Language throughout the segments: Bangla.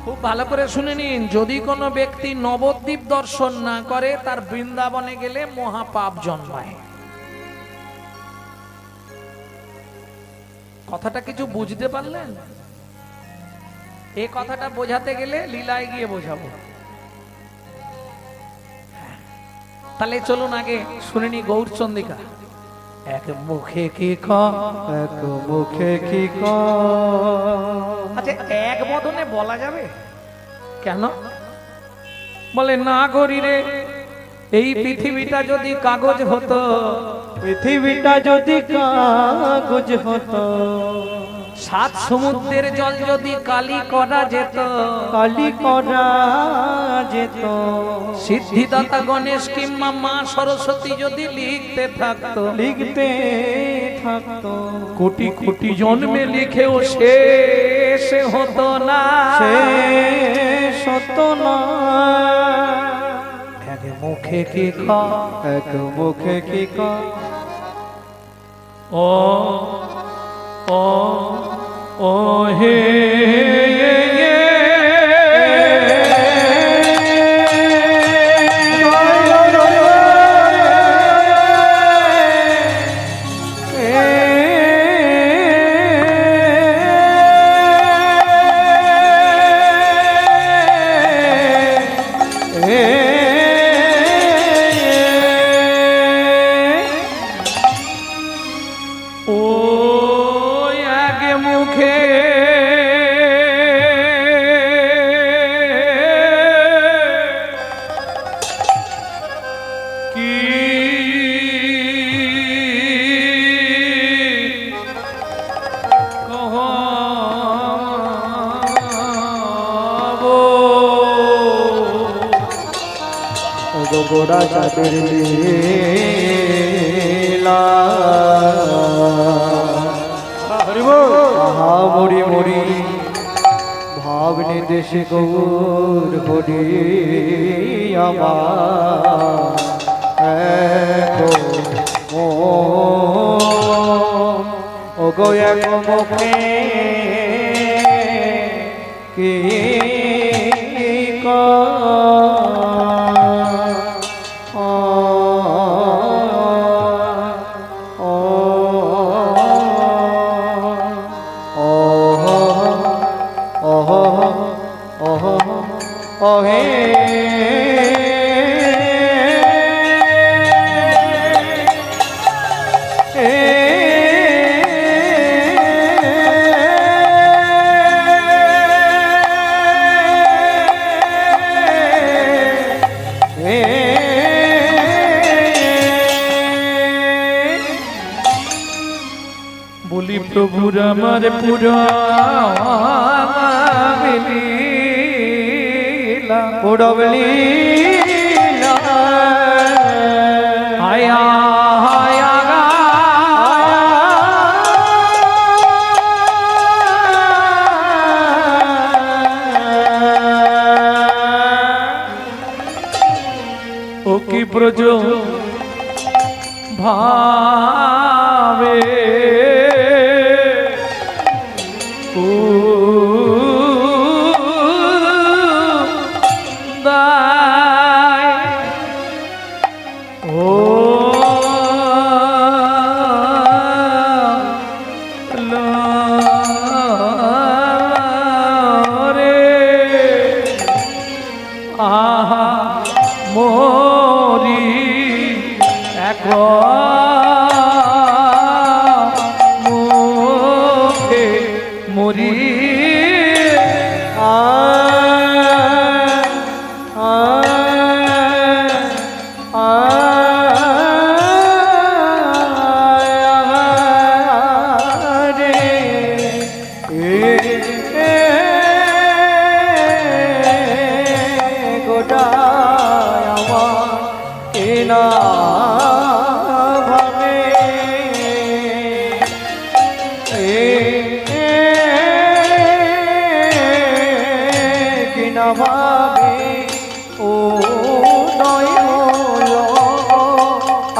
খুব ভালো করে শুনে নিন, যদি কোনো ব্যক্তি নবদ্বীপ দর্শন না করে তার বৃন্দাবনে গেলে মহাপাপ জন্মায়। কথাটা কিছু বুঝতে পারলেন? এই কথাটা বোঝাতে গেলে লীলায় গিয়ে বোঝাবো। তাহলে চলুন আগে শুনে নি গৌরচন্দ্রিকা। এক মুখে কি এক মুখে কি আচ্ছা, এক বদনে বলা যাবে কেন? বলে না গরি রে, এই পৃথিবীটা যদি কাগজ হতো, পৃথিবীটা যদি কাগজ হতো, সাত সমুদ্রের জল যদি কালি করা যেত, কালি করা যেত, সিদ্ধিদাতা গণেশ কিংবা মা সরস্বতী যদি লিখতে থাকতো, লিখতে থাকতো, কোটি কোটি জন্মে লিখেও শেষ হতো না, শেষ হতো না। এক মুখে কি এক মুখে কি ও ও ও হে গোড়া চাঁদের লীলা, আহা মরি মরি ভাবনে দেশে গৌর হরি আমার ও গো এক মুখে কি বলি প্রভুর আমার পুরা পুরবলীলা আয়া আয়া ও কি ব্রজ ভাবে মোরি এক মুখে মরি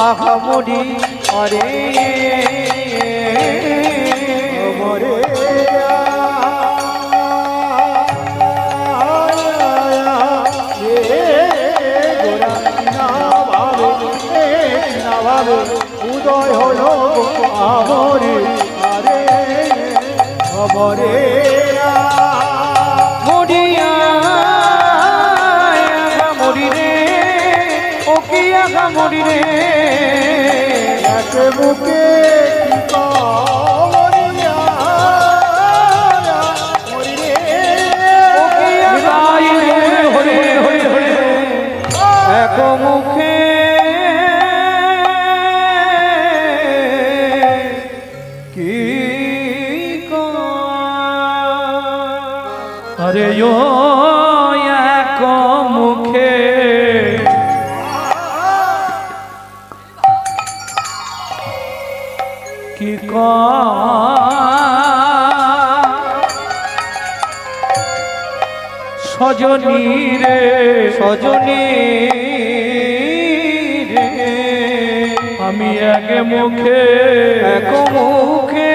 আহামরি আরে মরে মরি রে এক বুকে কি করিয়া মরি রে বিদায় রে, হরি হরি হরি এক মুখে কি আরে ও এক মুখে কি সজনী রে সজনী রে আমি এক মুখে এক মুখে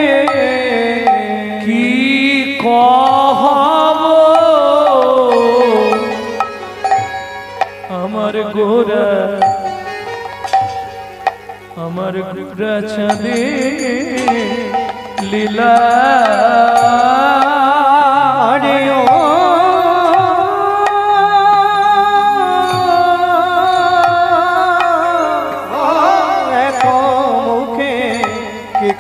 কি কহব আমার গোরা চাঁদে লীলা আরে ও এক মুখে কি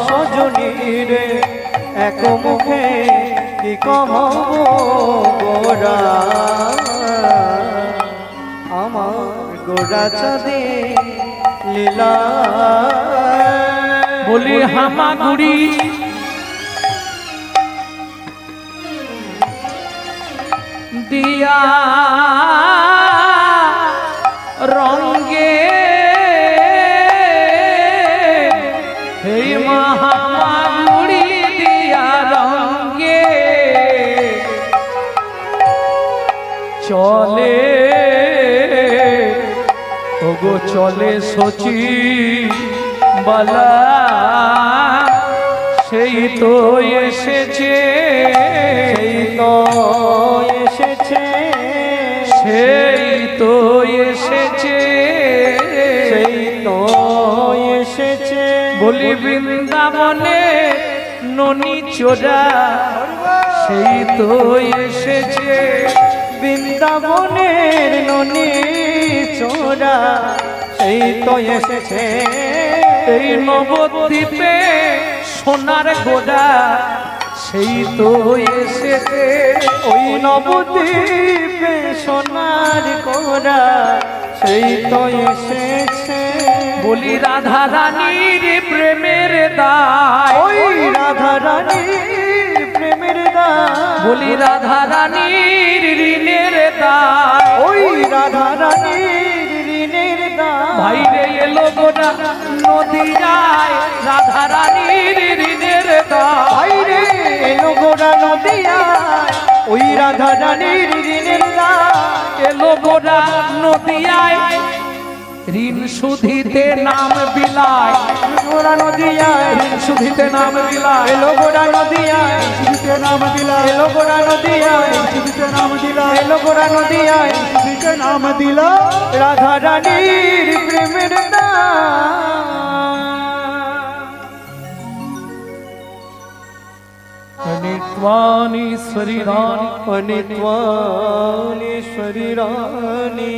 সজনী রে এক মুখে কি কহব গোরা আমার গোরা চাঁদে লীলা বলি হামাগুড়ি দিয়া রঙ্গে এই হামাগুড়ি দিয়া রঙ্গে চলে ওগো চলে সচি বালা সেই তো এসেছে সেই তো এসেছে সেই তো এসেছে সেই তো এসেছে বলি বৃন্দাবনে ননি চোরা সেই তো এসেছে বৃন্দাবনের ননি চোরা সেই তো এসেছে এই নবদ্বীপে সোনার গোড়া সেই তো এসেছে ওই নবদ্বীপে সোনার কোরা সেই তো এসেছে বলি রাধা রানীর প্রেমের দায় ওই রাধা রানীর প্রেমের দায় বলি রাধা রানীর ঋণের দায় ওই রাধা রানীর ঋণের দায় ভাইরে এলো গোটা নদীয়ায় রাধা রানীর ঋণের দায় বাইরে এলো গোরা নদিয়ায় ওই রাধা রানীর ঋণের দায় এলো গোটা নদীয়ায় ঋণ সুধিতে নাম বিলায় গোরা নদিয়ায় ঋণ সুধিতে নাম বিলায় এলো গোরা নদিয়ায় দিতে নাম দিলা এলো গোরা নদিয়ায় দিতে নাম দিলা এলো গোরা নদিয়ায় দিতে নাম দিলা রাধা রানীর প্রেমের দায় নিত্বানীশ্বরী রানী অনিত্বানীশ্বরী রানী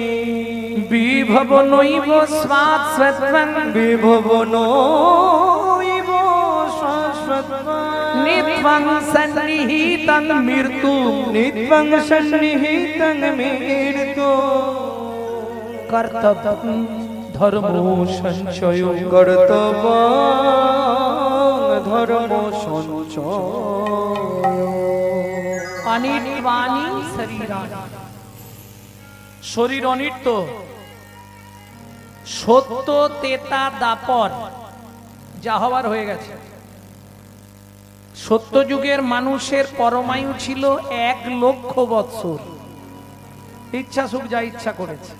বিভব নৈব স্বাদ স্বত্বং বিভবন শাশ্বত নিত্বং সন্নিহিতং মৃত্যু নিত্যং সন্নিহিতং মৃত্যু কর্তব্যং ধর্মো সঞ্চয় কর্তব্য ধর্ম সঞ্চয় অনির্বাণী শরীরাণী শরীর অনিত্য সত্য তেতা দাপর যা হওয়ার হয়ে গেছে সত্য যুগের মানুষের পরমায়ু ছিল 1,00,000 বৎসর ইচ্ছা সুখ যা ইচ্ছা করেছে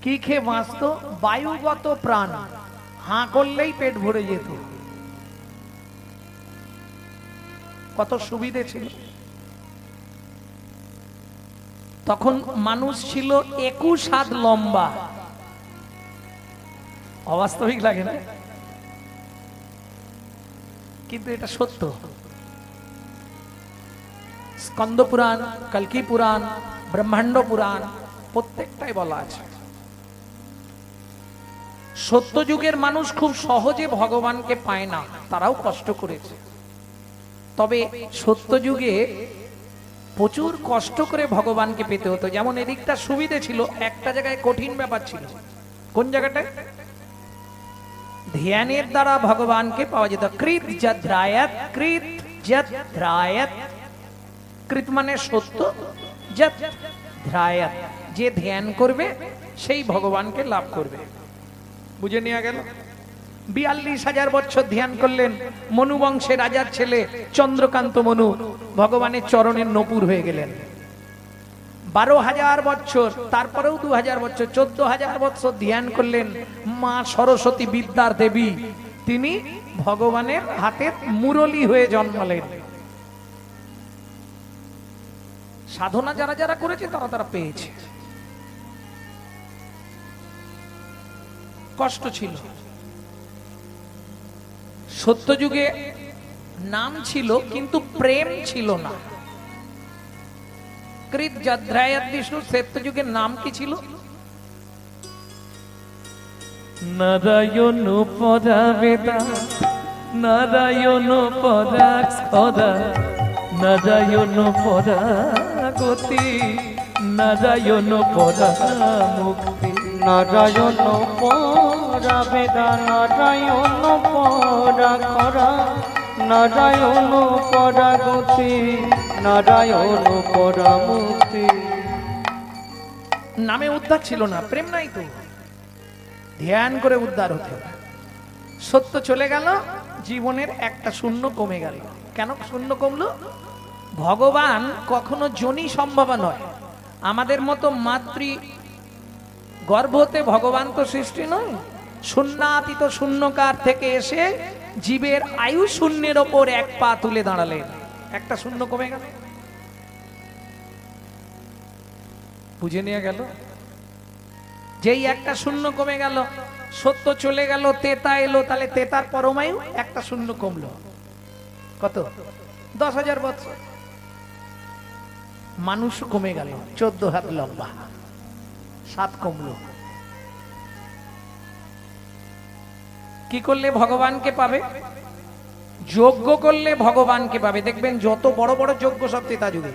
কি খেয়ে বাঁচত বায়ুগত প্রাণ হাঁ করলেই পেট ভরে যেত কত সুবিধে ছিল তখন মানুষ ছিল 21 হাত লম্বা অবাস্তবিক লাগে না কিন্তু এটা সত্য স্কন্দ পুরাণ কল্কি পুরাণ ব্রহ্মাণ্ড পুরাণ প্রত্যেকটাই বলা আছে। সত্য যুগের মানুষ খুব সহজে ভগবানকে পায় না, তারাও কষ্ট করেছে। তবে সত্য যুগে প্রচুর কষ্ট করে ভগবানকে পেতে হতো। যেমন এদিকটা সুবিধে ছিল, একটা জায়গায় কঠিন ব্যাপার ছিল। কোন জায়গাটায়? ধ্যানের দ্বারা ভগবানকে পাওয়া যেত। কৃত যদ্রায়াত, কৃত যদ্রায়াত। কৃত মানে সত্য, যদ্রায়াত যে ধ্যান করবে সেই ভগবানকে লাভ করবে। বুঝে নেওয়া গেল? 42,000 বছর ধ্যান করলেন মনু বংশের রাজার ছেলে চন্দ্রকান্ত মনু, ভগবানের চরণের নপুর হয়ে গেলেন। 12,000 বছর, তারপরেও 2,000 বছর, 14,000 বছর ধ্যান করলেন মা সরস্বতী বিদ্যার দেবী, তিনি ভগবানের হাতের মুরলী হয়ে জন্মালেন। সাধনা যারা যারা করেছে তারা তারা পেয়েছে। কষ্ট ছিল। সত্যযুগে নাম ছিল কিন্তু প্রেম ছিল না। কৃত যদ্রায়াত বিষ্ণু, সত্যযুগের নাম কি ছিল? নারায়ণ পরাবেদা, নারায়ণ পরাক্ষরা, নারায়ণ পরাগতি, নারায়ণ পরামুক্তি। নারায়ণ পরাবেদা, নারায়ণ পরাক্ষরা, নারায়ণ পরাগতি, নারায়ণ পরামুক্তি। নামে উদ্ধার ছিল না, প্রেম নাই তো। ধ্যান করে উদ্ধার হতে হবে। সত্য চলে গেল, জীবনের একটা শূন্য কমে গেল। কেন শূন্য কমলো? ভগবান কখনো জনি সম্ভবা নয়। আমাদের মতো মাতৃ গর্ভতে ভগবান তো সৃষ্টি নয়। শূন্যাতীত শূন্যকার থেকে এসে জীবের আয়ু শূন্যের ওপর এক পা তুলে দাঁড়ালেন। একটা শূন্য কমে গেল। বুঝে নিয়ে গেল? যেই একটা শূন্য কমে গেল, সত্য চলে গেল, তেতা এলো, তাহলে তেতার পরমায়ু একটা শূন্য কমলো। কত? 10,000 বছর। মানুষ কমে গেল, 14 হাত লম্বা, 7 কমলো। কি করলে ভগবানকে পাবে? যজ্ঞ করলে ভগবানকে পাবে। দেখবেন যত বড় বড় যজ্ঞ সব তেতা যুগে।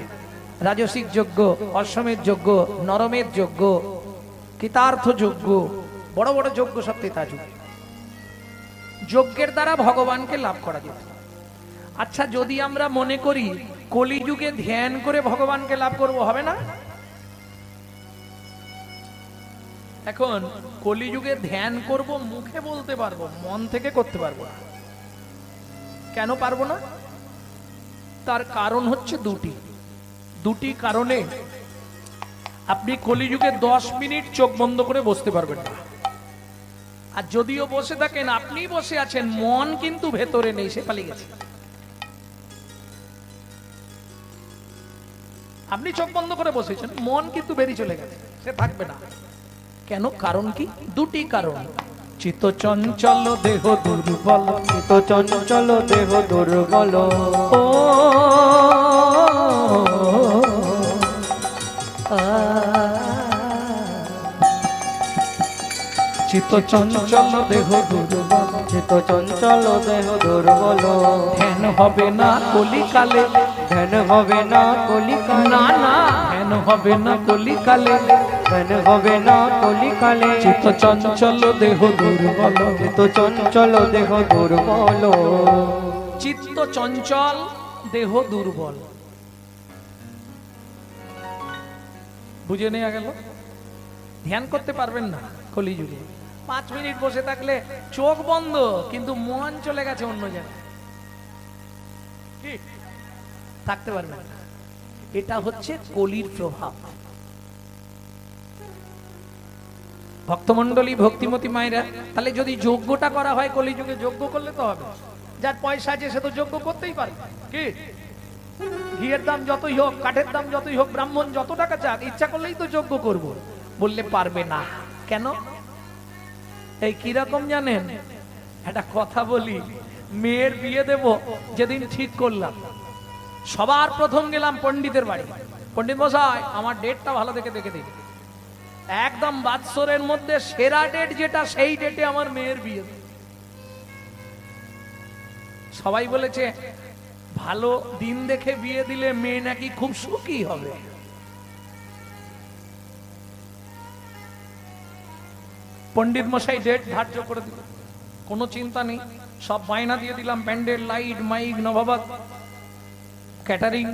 রাজসিক যজ্ঞ, অশ্বমেধ যজ্ঞ, নরমেধ যজ্ঞ, কৃতার্থ যজ্ঞ, বড় বড় যজ্ঞ সব তেতা যুগে। যজ্ঞের দ্বারা ভগবানকে লাভ করা যেত। আচ্ছা, যদি আমরা মনে করি কলিযুগে ধ্যান করে ভগবানকে লাভ করব, হবে না? এখন কলিযুগে ধ্যান করব, মুখে বলতে পারবো, মন থেকে করতে পারবো না। কেন পারবো না? তার কারণ হচ্ছে দুটি কারণে আপনি কলিযুগে 10 মিনিট চোখ বন্ধ করে বসতে পারবেন না। আর যদিও বসে থাকেন, আপনি বসে আছেন, মন কিন্তু ভেতরে নেই, সে পালিয়ে গেছে। আপনি চোখ বন্ধ করে বসেছেন, মন কিন্তু বেরিয়ে চলে গেছে, সে থাকবে না। কেন? কারণ কি? দুটি কারণ। চিত্ত চঞ্চল দেহ দুর্বল, চিত্ত চঞ্চল দেহ দুর্বল, ও চিত্ত চঞ্চল দেহ দুর্বল, চিত্ত চঞ্চল দেহ দুর্বল। ধ্যান হবে না কলিকালে, ধ্যান হবে না কলিকালে, না না ধ্যান হবে না কলিকালে, ধ্যান হবে না কলিকালে। চিত্ত চঞ্চল দেহ দুর্বল, চিত্ত চঞ্চল দেহ দুর্বল, চিত্ত চঞ্চল দেহ দুর্বল। বুঝে নেওয়া গেল? ধ্যান করতে পারবেন না কলিযুগে। 5 মিনিট বসে থাকলে চোখ বন্ধ, কিন্তু মন চলে গেছে অন্য জায়গায়, কি থাকতে পারবেন না। এটা হচ্ছে কলির প্রভাব। ভক্তমণ্ডলী, ভক্তিমতী মায়েরা, তাহলে যদি যজ্ঞটা করা হয় কলিযুগে, যজ্ঞ করলে তো হবে। যার পয়সা আছে সে তো যজ্ঞ করতেই পারবে। কি ঘিয়ের দাম যতই হোক, কাঠের দাম যতই হোক, ব্রাহ্মণ যত টাকা চাক, ইচ্ছা করলেই তো যজ্ঞ করব, বললে পারবে না। কেন? এই কিরকম জানেন? একটা কথা বলি, মেয়ের বিয়ে দেব যেদিন ঠিক করলাম, সবার প্রথম গেলাম পণ্ডিতের বাড়ি। পণ্ডিত মশাই, আমার ডেটটা ভালো দেখে দেখে দিন। একদম বাৎসরের মধ্যে সেরা ডেট যেটা, সেই ডেটে আমার মেয়ের বিয়ে। সবাই বলেছে ভালো দিন দেখে বিয়ে দিলে মেয়ে নাকি খুব সুখী হবে। পণ্ডিত মশাই ডেট ধার্য করে দিল, কোনো চিন্তা নেই, সব বায়না দিয়ে দিলাম, প্যান্ডেল, লাইট, মাইক, নবাবাত, ক্যাটারিং,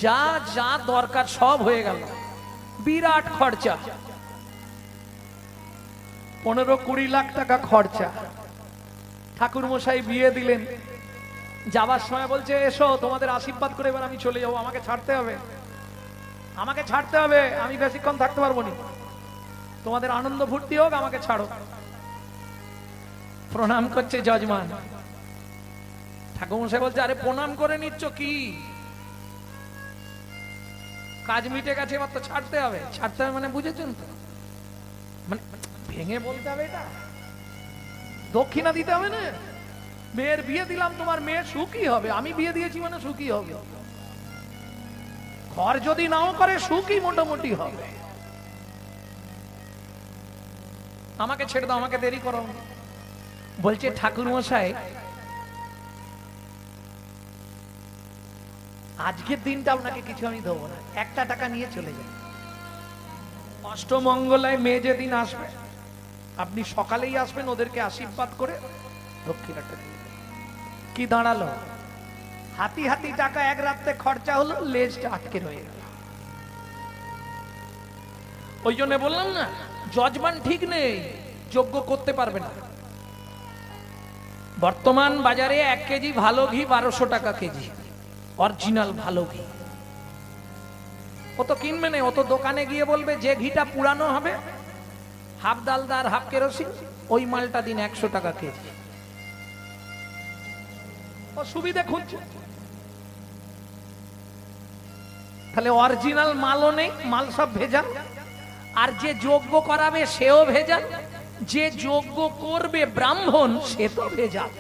যা যা দরকার সব হয়ে গেল। বিরাট খরচা, 15-20 লাখ টাকা খরচা। ঠাকুর মশাই বিয়ে দিলেন, যাবার সময় বলছে এসো তোমাদের আশীর্বাদ করে এবার আমি চলে যাবো, আমাকে ছাড়তে হবে, আমাকে ছাড়তে হবে, আমি বেশিক্ষণ থাকতে পারবো না, তোমাদের আনন্দ ফুর্তি হোক, আমাকে ছাড়ো। প্রণাম করছে যজমান। ঠাকুর মশাই বলছে আরে প্রণাম করে নিচ্ছ কি, কাজ মিটে গেছে, এবার তো ছাড়তে হবে। ছাড়তে হবে মানে বুঝেছেন তো, মানে ভেঙে বলতে হবে, এটা দক্ষিণা দিতে হবে না। মেয়ের বিয়ে দিলাম, তোমার মেয়ে সুখী হবে, আমি বিয়ে দিয়েছি মানে সুখী হবে, ঘর যদি নাও করে সুখী মোটামুটি হবে। আমাকে ছেড়ে দাও, আমাকে দেরি করো। বলছে ঠাকুর মশাই আজকের দিনটা আপনাকে কিছু আমি দেবো না, 1 টাকা নিয়ে চলে যান। অষ্টমঙ্গলায় মেয়ে যেদিন আসবে আপনি সকালেই আসবেন, ওদেরকে আশীর্বাদ করে দক্ষিণাটা দিয়ে দেবেন। কি দাঁড়ালো, হাতি হাতি টাকা এক রাতে খরচা হলো, লেজটা আটকে রয়ে গেল। ওই জন্য বললাম না, যজমান ঠিক নেই, যোগ্য করতে পারবে না। বর্তমান বাজারে 1 কেজি ভালো ঘি 1200 টাকা কেজি, অরিজিনাল ভালো ঘি। ও তো কিনবে না, ও তো দোকানে গিয়ে বলবে যে ঘিটা পুরানো হবে, হাফ ডালদার হাফ কেরোসিন, ওই মালটা দিন 100 টাকা কেজি। ও সুবিধা খুঁজছে, তাহলে অরিজিনাল মালও নেই, মাল সব ভেজাল। আর যে যোগ্য করাবে সেও ভেজাল, যে যোগ্য করবে ব্রাহ্মণ সে তো ভেজাল।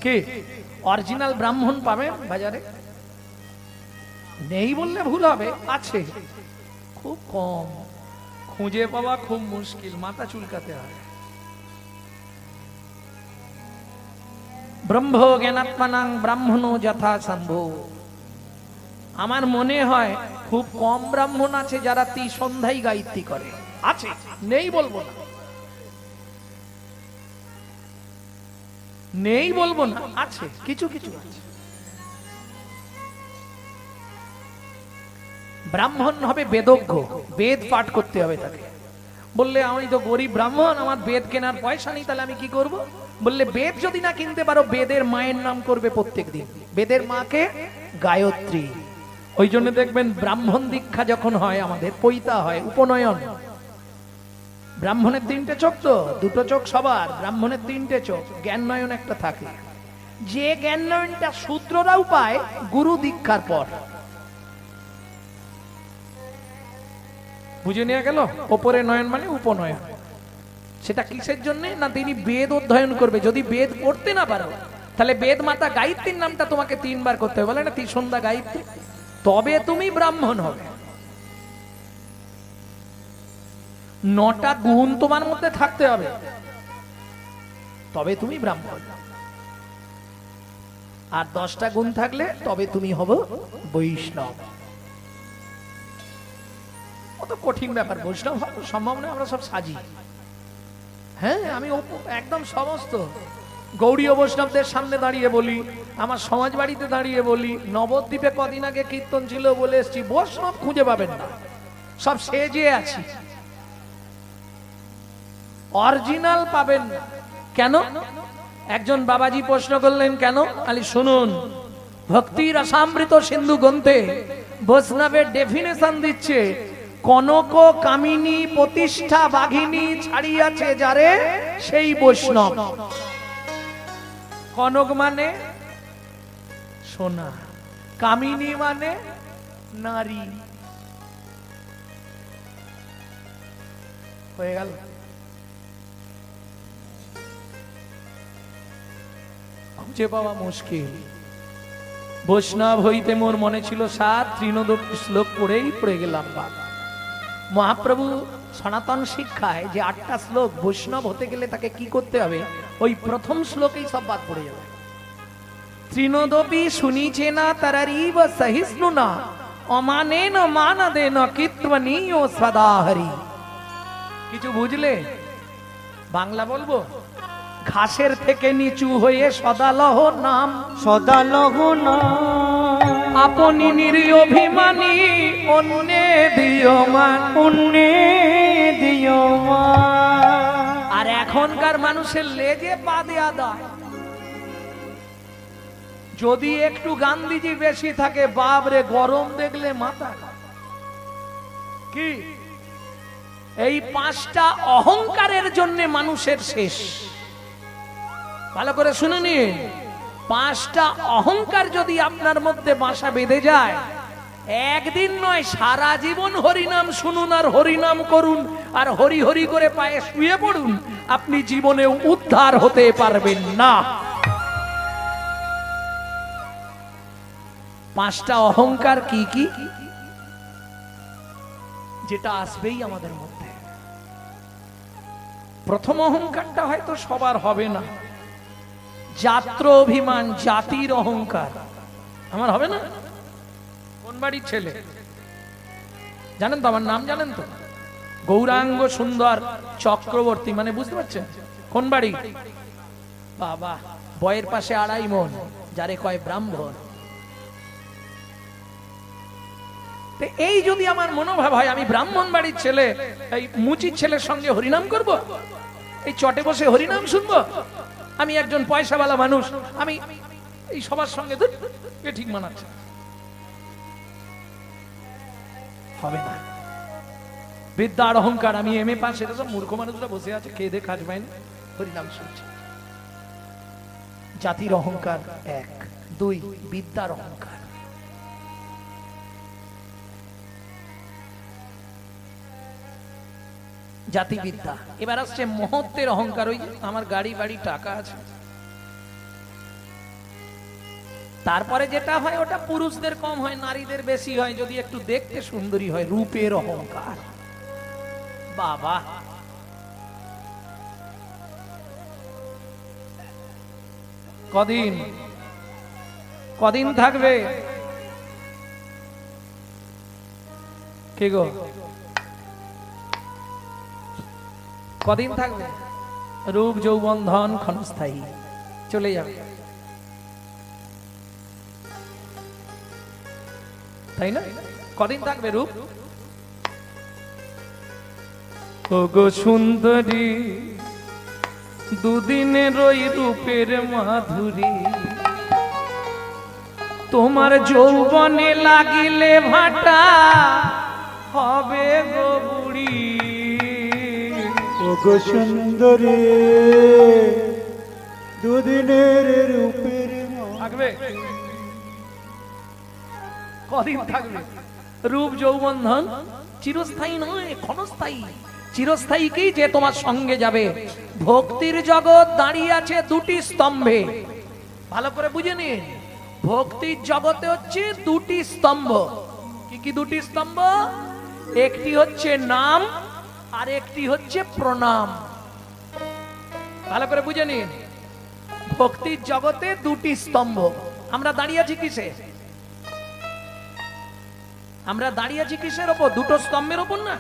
কে অরিজিনাল ব্রাহ্মণ পাবেন বাজারে? নেই বললে ভুল হবে, আছে, খুব কম, খুঁজে পাওয়া খুব মুশকিল, মাথা চুলকাতে হয়। ব্রহ্ম জ্ঞানাত্মানাং ব্রাহ্মণো যথা সম্ভব। আমার মনে হয় খুব কম ব্রাহ্মণ আছে যারা সন্ধ্যায় গায়ত্রী করে, আছে, নেই বলবো না, নেই বলবো না, আছে, কিছু কিছু আছে। ব্রাহ্মণ হবে বেদজ্ঞ, বেদ পাঠ করতে হবে তাকে। বললে আমি তো গরিব ব্রাহ্মণ, আমার বেদ কেনার পয়সা নেই, তাহলে আমি কি করব? বললে বেদ যদি না কিনতে পারো, বেদের মায়ের নাম করবে প্রত্যেক দিন। বেদের মাকে গায়ত্রী। ওই জন্য দেখবেন ব্রাহ্মণ দীক্ষা যখন হয় আমাদের, পৈতা হয়, উপনয়ন। ব্রাহ্মণের 3টে চোখ, তো 2টো চোখ সবার, ব্রাহ্মণের 3টে চোখ, জ্ঞান নয়ন একটা থাকে। যে জ্ঞান নয়নটা শূদ্ররাও পায় গুরু দীক্ষার পর। বুঝে নেওয়া গেল? ওপরে নয়ন মানে উপনয়ন। সেটা কিসের জন্য না, তিনি বেদ অধ্যয়ন করবে। যদি বেদ পড়তে না পারো, তাহলে বেদ মাতা গায়ত্রীর নামটা তোমাকে 3 বার করতে হবে, বলে না সন্ধ্যা গায়ত্রী, তবে তুমি ব্রাহ্মণ হবে। 9টা গুণ তোমার মধ্যে থাকতে হবে, তবে তুমি ব্রাহ্মণ। আর 10টা গুণ থাকলে তবে তুমি হবে বৈষ্ণব। অত কঠিন ব্যাপার, বৈষ্ণব সম্ভব না, আমরা সব সাজি। হ্যাঁ, আমি একদম সমস্ত গৌড়ীয় বৈষ্ণবদের সামনে দাঁড়িয়ে বলি, আমার সমাজ বাড়িতে দাঁড়িয়ে বলি, নবদ্বীপে কদিন আগে কীর্তন ছিল বলে এসছি, বৈষ্ণব খুঁজে পাবেন না, সব সেজে আছি, অরিজিনাল পাবেন না। কেন? একজন বাবাজি প্রশ্ন করলেন, কেন? আলি শুনুন, ভক্তি রসামৃত সিন্ধু গ্রন্থে বৈষ্ণবের ডেফিনেশন দিচ্ছে, কনক কামিনী প্রতিষ্ঠা বাঘিনী ছাড়িয়াছে যারে সেই বৈষ্ণব। কনক মানে সোনা, কামিনী মানে নারী। হয়ে গেল? খুঁজে পাওয়া মুশকিল। বৈষ্ণব হইতে মোর মনে ছিল সাত, তৃণোদপি শ্লোক পড়েই পড়ে গেলাম বাপ। মহাপ্রভু সনাতন শিক্ষায় যে 8টা শ্লোক, বৈষ্ণব হতে গেলে তাকে কি করতে হবে, ওই প্রথম শ্লোকেই সব বাদ পড়ে যাবে। তৃণোদপি শুনিছে না তারারিব সহিষ্ণু না, অমানেন মানদেন কীর্তনীয় সদা হরি। কিছু বুঝলে? বাংলা বলবো, ঘাসের থেকে নিচু হয়ে সদালহ নাম, সদা লহনা আপনি নিরভিমানী অন্যে দিয়মান। পুণ্যে দিও মা। আর এখনকার মানুষের লেজে পা দেয়া দায়। যদি একটু গান্ধীজি বেশি থাকে, বাবরে গরম দেখলে মাথা খায়। কি এই 5টা অহংকারের জন্য মানুষের শেষ। ভালো করে শুনে নিন, 5টা অহংকার যদি আপনার মধ্যে বাসা বেঁধে যায়, একদিন নয় সারা জীবন হরিনাম শুনুন আর হরিনাম করুন আর হরি হরি করে পায়ে শুয়ে পড়ুন, আপনি জীবনে উদ্ধার হতে পারবেন না। 5টা অহংকার কি কি, যেটা আসবেই আমাদের মধ্যে। প্রথম অহংকারটা হয়তো সবার হবে না, জাত্র অভিমান, জাতির অহংকার। আমার হবে না? কোন বাড়ির ছেলে জানেন তো? আমার নাম জানেন তো? গৌরাঙ্গ সুন্দর চক্রবর্তী, মানে বুঝতে পারছেন কোন বাড়ি? বাবা, বয়ের পাশে 2.5 মণ, যারে কয় ব্রাহ্মণ। এই যদি আমার মনোভাব হয় আমি ব্রাহ্মণ বাড়ির ছেলে, এই মুচির ছেলের সঙ্গে হরিনাম করব, এই চটে বসে হরিনাম শুনবো, আমি একজন পয়সাওয়ালা মানুষ, আমি এই সবার সঙ্গে ঠিক মানাচ্ছে, হবে না। বিদ্যার অহংকার, আমি এম এ পাস, এটা সব মূর্খ মানুষরা বসে আছে খেয়ে দে কাজ পায় না, হরিনাম শুনছে। জাতির অহংকার 1, 2 বিদ্যার অহংকার। জাতিবিদ্যা। এবার আসছে মহত্বের অহংকার, ওই আমার গাড়ি বাড়ি টাকা আছে। তারপরে যেটা হয় ওটা পুরুষদের কম হয়, নারীদের বেশি হয়, যদি একটু দেখতে সুন্দরী হয়, রূপের অহংকার। বাবা, কদিন থাকবে? কে গো, কদিন থাকবে? রূপ যৌবন ধন ক্ষণস্থায়ী, চলে যাবে, তাই না? কদিন থাকবে রূপ? ওগো সুন্দরী, দুদিনের ওই রূপের মাধুরী, তোমার যৌবনে লাগিলে ভাটা হবে গো বুড়ি। ওগো সুন্দরী, দুদিনের রূপের থাকবে? কদিন থাকবে? রূপ যৌবন ধন চিরস্থায়ী নয়, ক্ষণস্থায়ী। চিরস্থায়ী কি? যে তোমার সঙ্গে যাবে। ভক্তির জগৎ দাঁড়িয়ে আছে 2টি স্তম্ভে, ভালো করে বুঝে নিন। ভক্তির জগতে হচ্ছে 2টি স্তম্ভ। কি কি 2টি স্তম্ভ? একটি হচ্ছে নাম আর একটি হচ্ছে প্রণাম। ভালো করে বুঝে নিন, ভক্তির জগতে 2টি স্তম্ভ। আমরা দাঁড়িয়ে আছি কিসে? আমরা দাঁড়িয়ে আছি কিসের ওপর? 2টো স্তম্ভের ওপর না?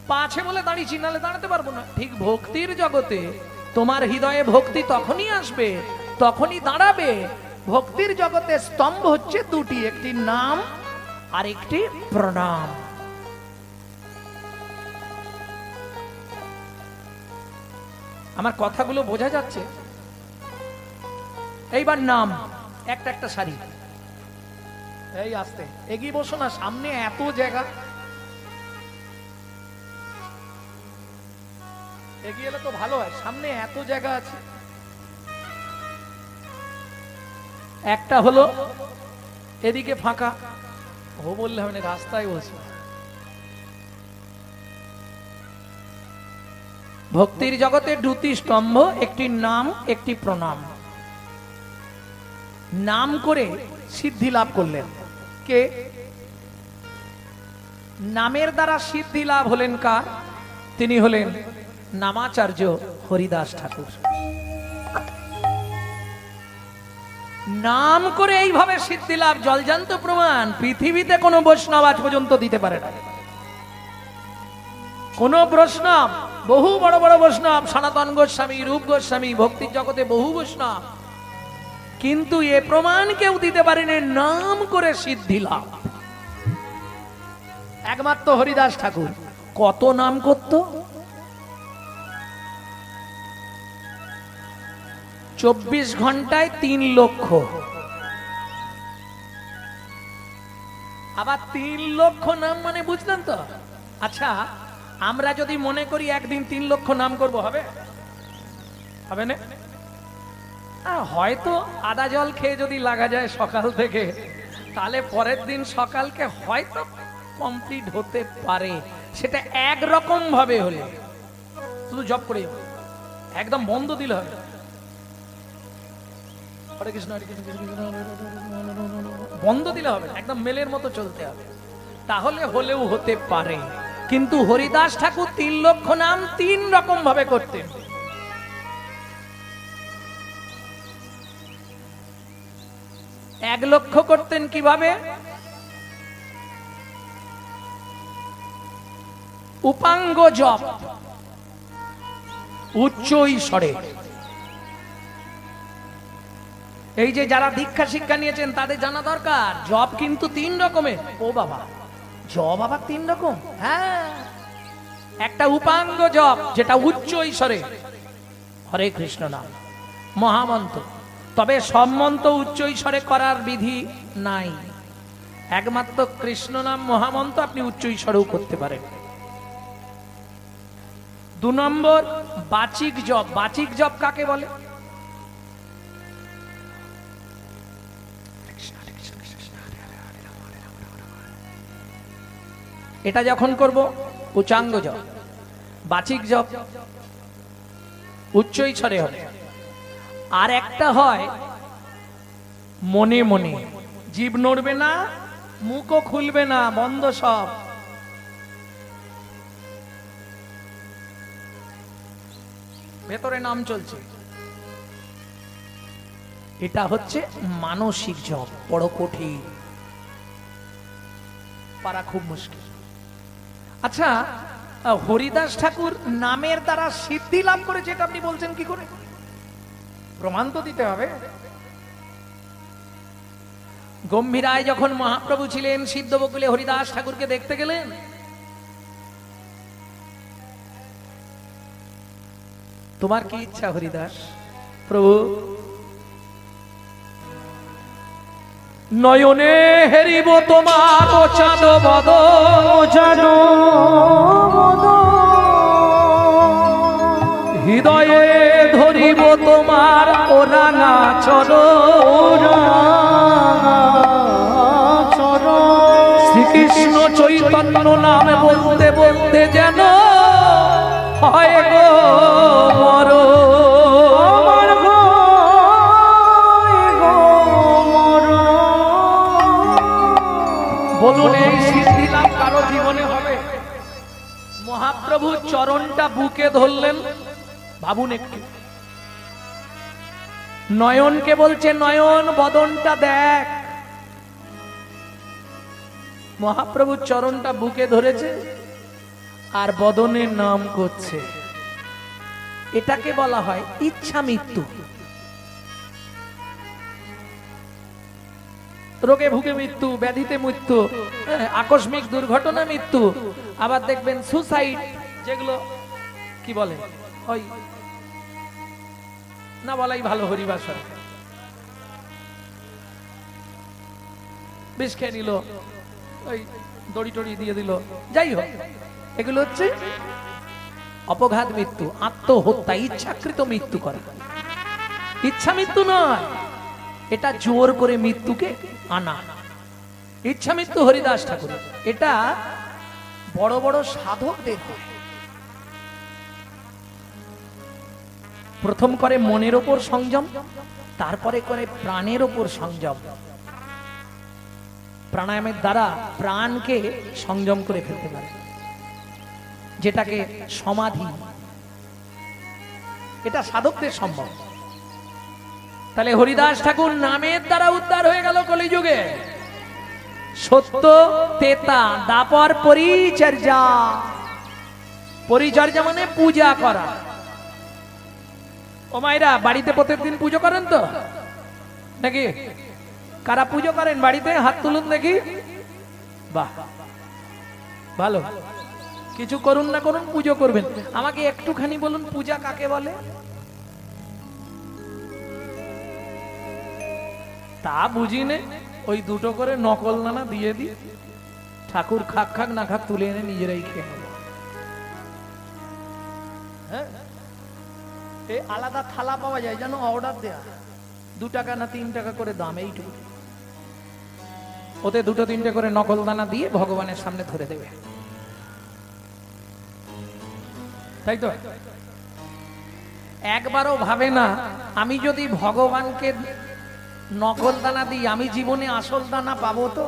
পা আছে বলে দাঁড়িয়েছি, নাহলে দাঁড়াতে পারবো না। ঠিক ভক্তির জগতে তোমার হৃদয়ে ভক্তি তখনই আসবে, তখনই দাঁড়াবে। ভক্তির জগতে স্তম্ভ হচ্ছে 2টি, একটি নাম আর একটি প্রণাম। আমার কথাগুলো বোঝা যাচ্ছে? এইবার নাম, একটা একটা সারি। এই আস্তে এগিয়ে বসো না, সামনে এত জায়গা। এগিয়ে এলে তো ভালো হয়, সামনে এত জায়গা আছে। একটা হলো এদিকে ফাঁকা, ও বললে হবে না, রাস্তায় বসে। ভক্তির জগতে 2টি স্তম্ভ, একটি নাম একটি প্রণাম। নাম করে সিদ্ধি লাভ করলেন। কে? নামের দ্বারা সিদ্ধি লাভ হলেন কার? তিনি হলেন নামাচার্য হরিদাস ঠাকুর। নাম করে এইভাবে সিদ্ধি লাভ জলজান্ত প্রমাণ, পৃথিবীতে কোনো বৈষ্ণব আজ পর্যন্ত দিতে পারে না। কোন বৈষ্ণব, বহু বড় বড় বৈষ্ণব, সনাতন গোস্বামী, রূপ গোস্বামী, ভক্তির জগতে বহু বৈষ্ণব, কিন্তু এ প্রমাণ কেউ দিতে পারেনি নাম করে সিদ্ধি লাভ। একমাত্র হরিদাস ঠাকুর। কত নাম করত? 24 ঘন্টায় 3 লক্ষ। আবার 3 লক্ষ নাম মানে বুঝলেন তো? আচ্ছা, আমরা যদি মনে করি একদিন 3 লক্ষ নাম করব, হবে? হবে না? হয়তো আদা জল খেয়ে যদি লাগা যায় সকাল থেকে, তাহলে পরের দিন সকালকে হয়তো কমপ্লিট হতে পারে। সেটা একরকম ভাবে হলে, শুধু জপ করে একদম বন্ধ দিলে হবে। হরে কৃষ্ণ হরে কৃষ্ণ কৃষ্ণ কৃষ্ণ হরে হরে, বন্ধ দিলে হবে, একদম মেলের মতো চলতে হবে, তাহলে হলেও হতে পারে। কিন্তু হরিদাস ঠাকুর 3 লক্ষ নাম 3 রকম ভাবে করতেন। এক লক্ষ করতেন কিভাবে? উপাঙ্গ জপ, উচ্চ ঈশ্বরে। এই যে যারা দীক্ষা শিক্ষা নিয়েছেন তাদের জানা দরকার, জপ কিন্তু 3 রকমের। ও বাবা, জপ আবার 3 রকম? হ্যাঁ, একটা উপাঙ্গ জপ যেটা উচ্চ ঈশ্বরে, হরে কৃষ্ণ নাম মহামন্ত্র। তবে সব মন্ত্র উচ্চ ঈশ্বরে করার বিধি নাই, একমাত্র কৃষ্ণ নাম মহামন্ত্র আপনি উচ্চ ঈশ্বরেও করতে পারেন। 2 নম্বর বাচিক জপ। বাচিক জপ কাকে বলে? এটা যখন করব উচ্চাঙ্গ জপ, বাচিক জপ উচ্চ ঈশ্বরে হবে। আর একটা হয় মনে মনে, জিভ নড়বে না, মুখও খুলবে না, বন্ধ সব। ভেতরে নাম চলছে, এটা হচ্ছে মানসিক জপ। বড় কঠিন, পারা খুব মুশকিল। আচ্ছা, হরিদাস ঠাকুর নামের দ্বারা সিদ্ধি লাভ করেছে, এটা আপনি বলছেন কি করে? প্রমাণ তো দিতে হবে। গম্ভীরায় যখন মহাপ্রভু ছিলেন, সিদ্ধ বকুলে হরিদাস ঠাকুরকে দেখতে গেলেন। তোমার কি ইচ্ছা হরিদাস? প্রভু, নয়নে হেরিব তোমার চাঁদ বদন, হৃদয়ে ধরিব তোমার ও রাঙা চরণ। শ্রীকৃষ্ণ চৈতন্য নাম বলতে বলতে যেন হয় গো মর। বলুন, এই সিদ্ধি লাভ কারো জীবনে হবে? মহাপ্রভু চরণটা বুকে ধরলেন, ভাবুন একটু। নয়নকে বলছে, নয়ন বদনটা দেখ। মহাপ্রভু চরণটা বুকে ধরেছে আর বদনের নাম করছে। এটাকে বলা হয় ইচ্ছা মৃত্যু। রোগে ভুগে মৃত্যু, ব্যাধিতে মৃত্যু, আকস্মিক দুর্ঘটনা মৃত্যু। আবার দেখবেন সুসাইড, যেগুলো কি বলে, ওই না বলাই ভালো, হরিবাসর বিষ খেয়ে নিল, ওই দড়ি টড়ি দিয়ে দিল, যাই হোক, এগুলো হচ্ছে অপঘাত মৃত্যু, আত্মহত্যা, ইচ্ছাকৃত মৃত্যু করা। ইচ্ছা মৃত্যু নয়, এটা জোর করে মৃত্যুকে আনা। ইচ্ছা মৃত্যু হরিদাস ঠাকুর, এটা বড় বড় সাধকদের হয়। প্রথম করে মনের ওপর সংযম, তারপরে করে প্রাণের ওপর সংযম। প্রাণায়ামের দ্বারা প্রাণকে সংযম করে ফেলতে পারে, যেটাকে সমাধি, এটা সাধকদের সম্ভব। তাহলে হরিদাস ঠাকুর নামের দ্বারা উদ্ধার হয়ে গেল কলিযুগে। সত্য তেতা দাপর পরিচর্যা, পরিচর্যা মানে পূজা করা। ও মায়েরা বাড়িতে প্রত্যেকদিন পুজো করেন তো নাকি? কারা পুজো করেন বাড়িতে? হাত তুলুন দেখি। বাহ, ভালো। কিছু করুন না করুন, পুজো করবেন। আমাকে একটুখানি বলুন পূজা কাকে বলে? তা বুঝি নে, ওই দুটো করে নকল নানা দিয়ে দি, ঠাকুর খাক খাক না খাক তুলে এনে নিজেরাই খেয়ে নেব। হ্যাঁ, এই আলাদা থালা পাওয়া যায় জানো, অর্ডার দেয়া, 2 টাকা না 3 টাকা করে দাম, এইটুকু। ওতে 2-3টে করে নকল দানা দিয়ে ভগবানের সামনে ধরে দেবে, তাই তো? একবারও ভাবে না আমি যদি ভগবানকে নকল দানা দিই আমি জীবনে আসল দানা পাবো তো?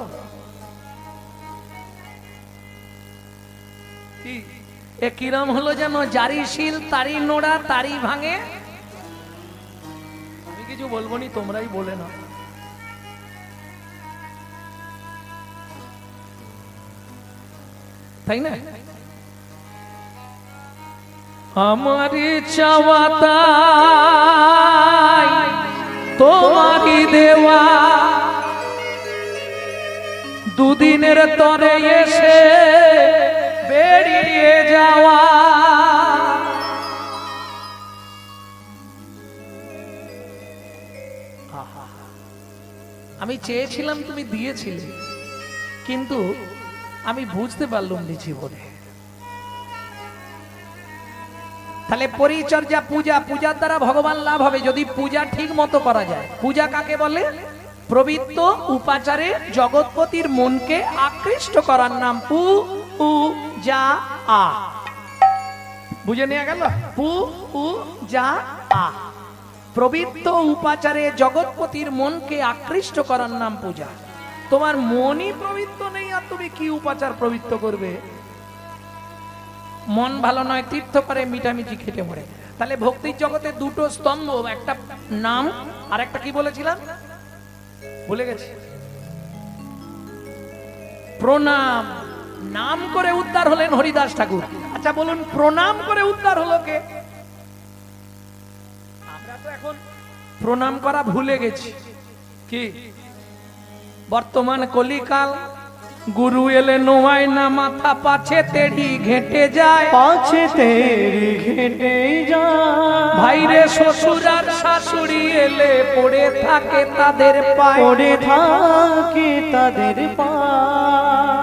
এ কিরম হলো যেন, জারি শিল তারি নোড়া তারি ভাঙে। আমি কিছু বলবো নি, তোমরাই বলে না। তাই না? আমারই চাওয়া তাই তোমারই দেওয়া, দুদিনের তরে এসে বেরিয়ে যাওয়া। আমি চেয়েছিলাম, তুমি দিয়েছিলে, কিন্তু আমি বুঝতে পারলাম না জীবনে। তাহলে পরিচর্যা, পূজা, পূজার দ্বারা ভগবান লাভ হবে যদি পূজা ঠিক মতো করা যায়। পূজা কাকে বলে? প্রবৃত্ত উপাচারে জগৎপতির মনকে আকৃষ্ট করার নাম পূজা। বুঝে নেওয়া গেল? পূজা। প্রবৃত্ত উপাচারে জগৎপতির মনকে আকৃষ্ট করার নাম পূজা। তোমার মনই প্রবৃত্ত নেই আর তুমি কি উপাচার প্রবৃত্ত করবে? মন ভালো নয়, তীর্থ করে মিটামিটি খেটে মরে। তাহলে ভক্তির জগতে দুটো স্তম্ভ, একটা নাম আর একটা কি বলেছিলাম ভুলে গেছি, প্রণাম। নাম করে উদ্ধার হলেন হরিদাস ঠাকুর। আচ্ছা বলুন, প্রণাম করে উদ্ধার হলো কে? আমরা তো এখন প্রণাম করা ভুলে গেছি। কি বর্তমান কলিকাল, গুরু এলে নোয়ায় না মাথা, পাছে তেড়ি ঘেটে যায়, পাছে তেরি ঘেটে যায়। ভাইরে শ্বশুর আর শাশুড়ি এলে পড়ে থাকে তাদের পায়ে, পড়ে থাকে তাদের পায়ে।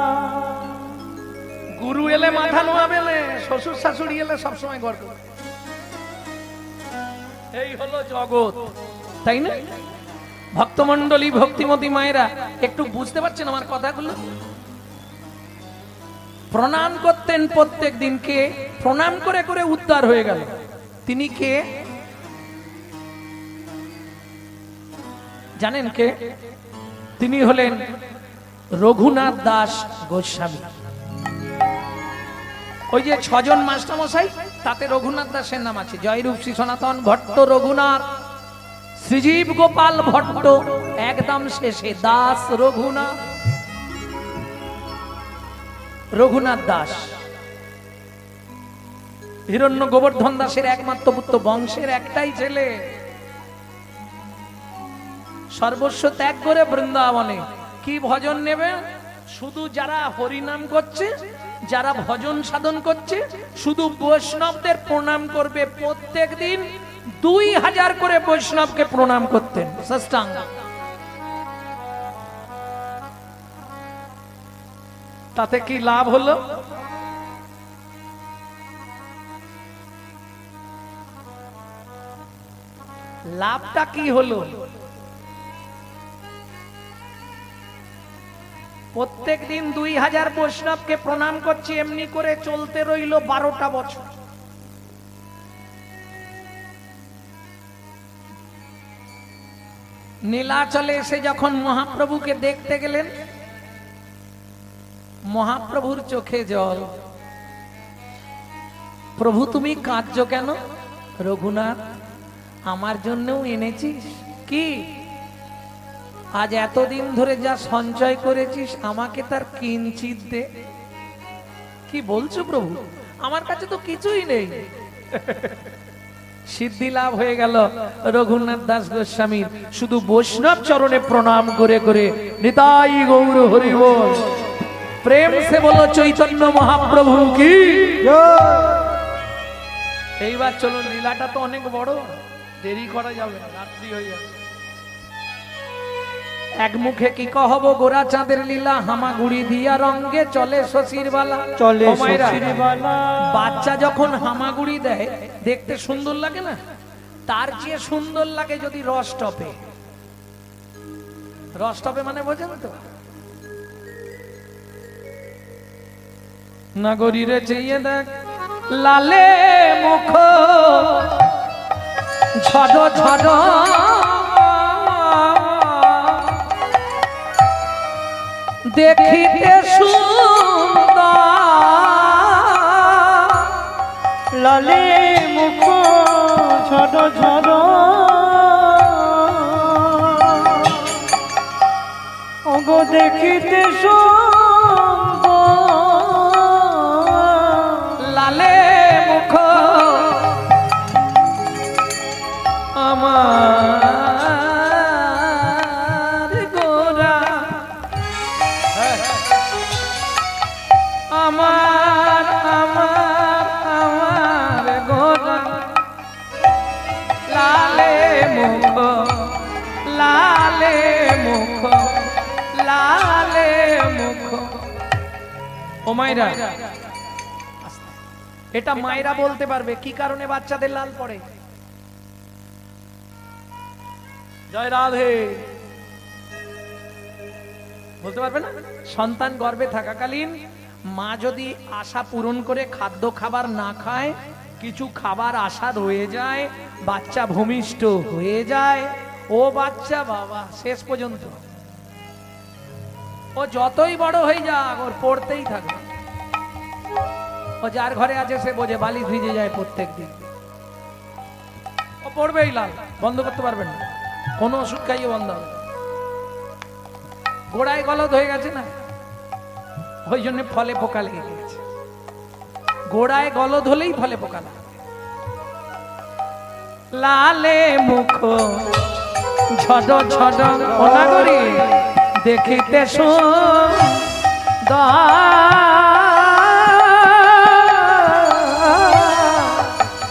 গুরু এলে মাথা নোয়াবে, শ্বশুর শাশুড়ি এলে সবসময় গড় করে। এই হলো জগৎ, তাই না? ভক্তমন্ডলী, ভক্তিমতী মায়েরা, একটু বুঝতে পারছেন আমার কথাগুলো? প্রণাম করতেন প্রত্যেক দিনকে, প্রণাম করে করে উদ্ধার হয়ে গেল। তিনি কে জানেন? কে? তিনি হলেন রঘুনাথ দাস গোস্বামী। ওই যে 6 জন মাস্টারমশাই, তাতে রঘুনাথ দাসের নাম আছে। জয়রূপ শ্রী সনাতন ভট্ট রঘুনাথ, শ্রীজীব গোপাল ভট্ট, একদম শেষে দাস রঘুনাথ। রঘুনাথ দাস হিরণ্য গোবর্ধন দাসের একমাত্র পুত্র, বংশের একটাই ছেলে। সর্বস্ব ত্যাগ করে বৃন্দাবনে কি ভজন নেবে? শুধু যারা হরিনাম করছে, যারা ভজন সাধন করছে, শুধু বৈষ্ণবদের প্রণাম করবে। প্রত্যেক দিন 2000 করে বৈষ্ণবকে প্রণাম করতেন সাষ্টাঙ্গ। তাতে কি লাভ হলো? লাভটা কি হলো? প্রত্যেক দিন 2000 বৈষ্ণবকে প্রণাম করছি, এমনি করে চলতে রইল 12টা বছর। নীলাচলে এসে যখন মহাপ্রভুকে দেখতে গেলেন, মহাপ্রভুর চোখে জল। প্রভু তুমি কাঁদছো কেন? রঘুনাথ, আমার জন্যও এনেছিস কি? আজ এতদিন ধরে যা সঞ্চয় করেছিস আমাকে তার কিঞ্চিত দে। কি বলছো প্রভু, আমার কাছে তো কিছুই নেই। সিদ্ধি লাভ হয়ে গেল রঘুনাথ দাস গোস্বামীর। শুধু বৈষ্ণব চরণে প্রণাম করে করে নিতাই গৌর হরি বল। প্রেম সে বলো চৈতন্য মহাপ্রভু কি। এইবার চলো, লীলাটা তো অনেক বড়, দেরি করা যাবে না, রাত্রি হয়ে যাবে। এক মুখে কি কহব গোরা চাঁদের লীলা, হামাগুড়ি দিয়া রঙ্গে চলে শশীর বালা। চলে ও মায়েরা, শশীর বালা। বাচ্চা যখন হামাগুড়ি দেয় দেখতে সুন্দর লাগে না? তার চেয়ে সুন্দর লাগে যদি রস টপে। রস টপে মানে বোঝেন তো? নগরীরে চেয়ে দেখ লালে মুখ ঝড় ঝড় দেখিতে সুন্দর, লালে মুখ ঝড় ঝড় ওগো দেখিতে সুন্দর, লালে মুখ আমার গোরা, আমার আমার আমার গোরা, লালে মুখ, লালে মুখ, লালে মুখ। ও মায়েরা, এটা মায়েরা বলতে পারবে কি কারণে বাচ্চাদের লাল পড়ে। জয় রাধে। বলতে পারবে না? সন্তান গর্ভে থাকাকালীন মা যদি আশা পূরণ করে খাদ্য খাবার না খায়, কিছু খাবার আশা রয়ে যায়, বাচ্চা ভূমিষ্ঠ হয়ে যায়, ও বাচ্চা বাবা শেষ পর্যন্ত ও যতই বড় হয়ে যাক ওর পড়তেই থাকবে। ও যার ঘরে আছে সে বোঝে বালিশ ভিজে যায় প্রত্যেক দিন, ও পড়বেই লাল, বন্ধ করতে পারবে না। কোনো ওষুধ খাইয়ে বন্ধ হবে। গোড়ায় গলদ হয়ে গেছে না, ওই জন্য ফলে পোকা লেগে গেছে। গোড়ায় গলদ হলেই ফলে পোকা লাগে। লালে মুখ ঝড় ঝড় অনাগরি দেখিতে সুন্দর,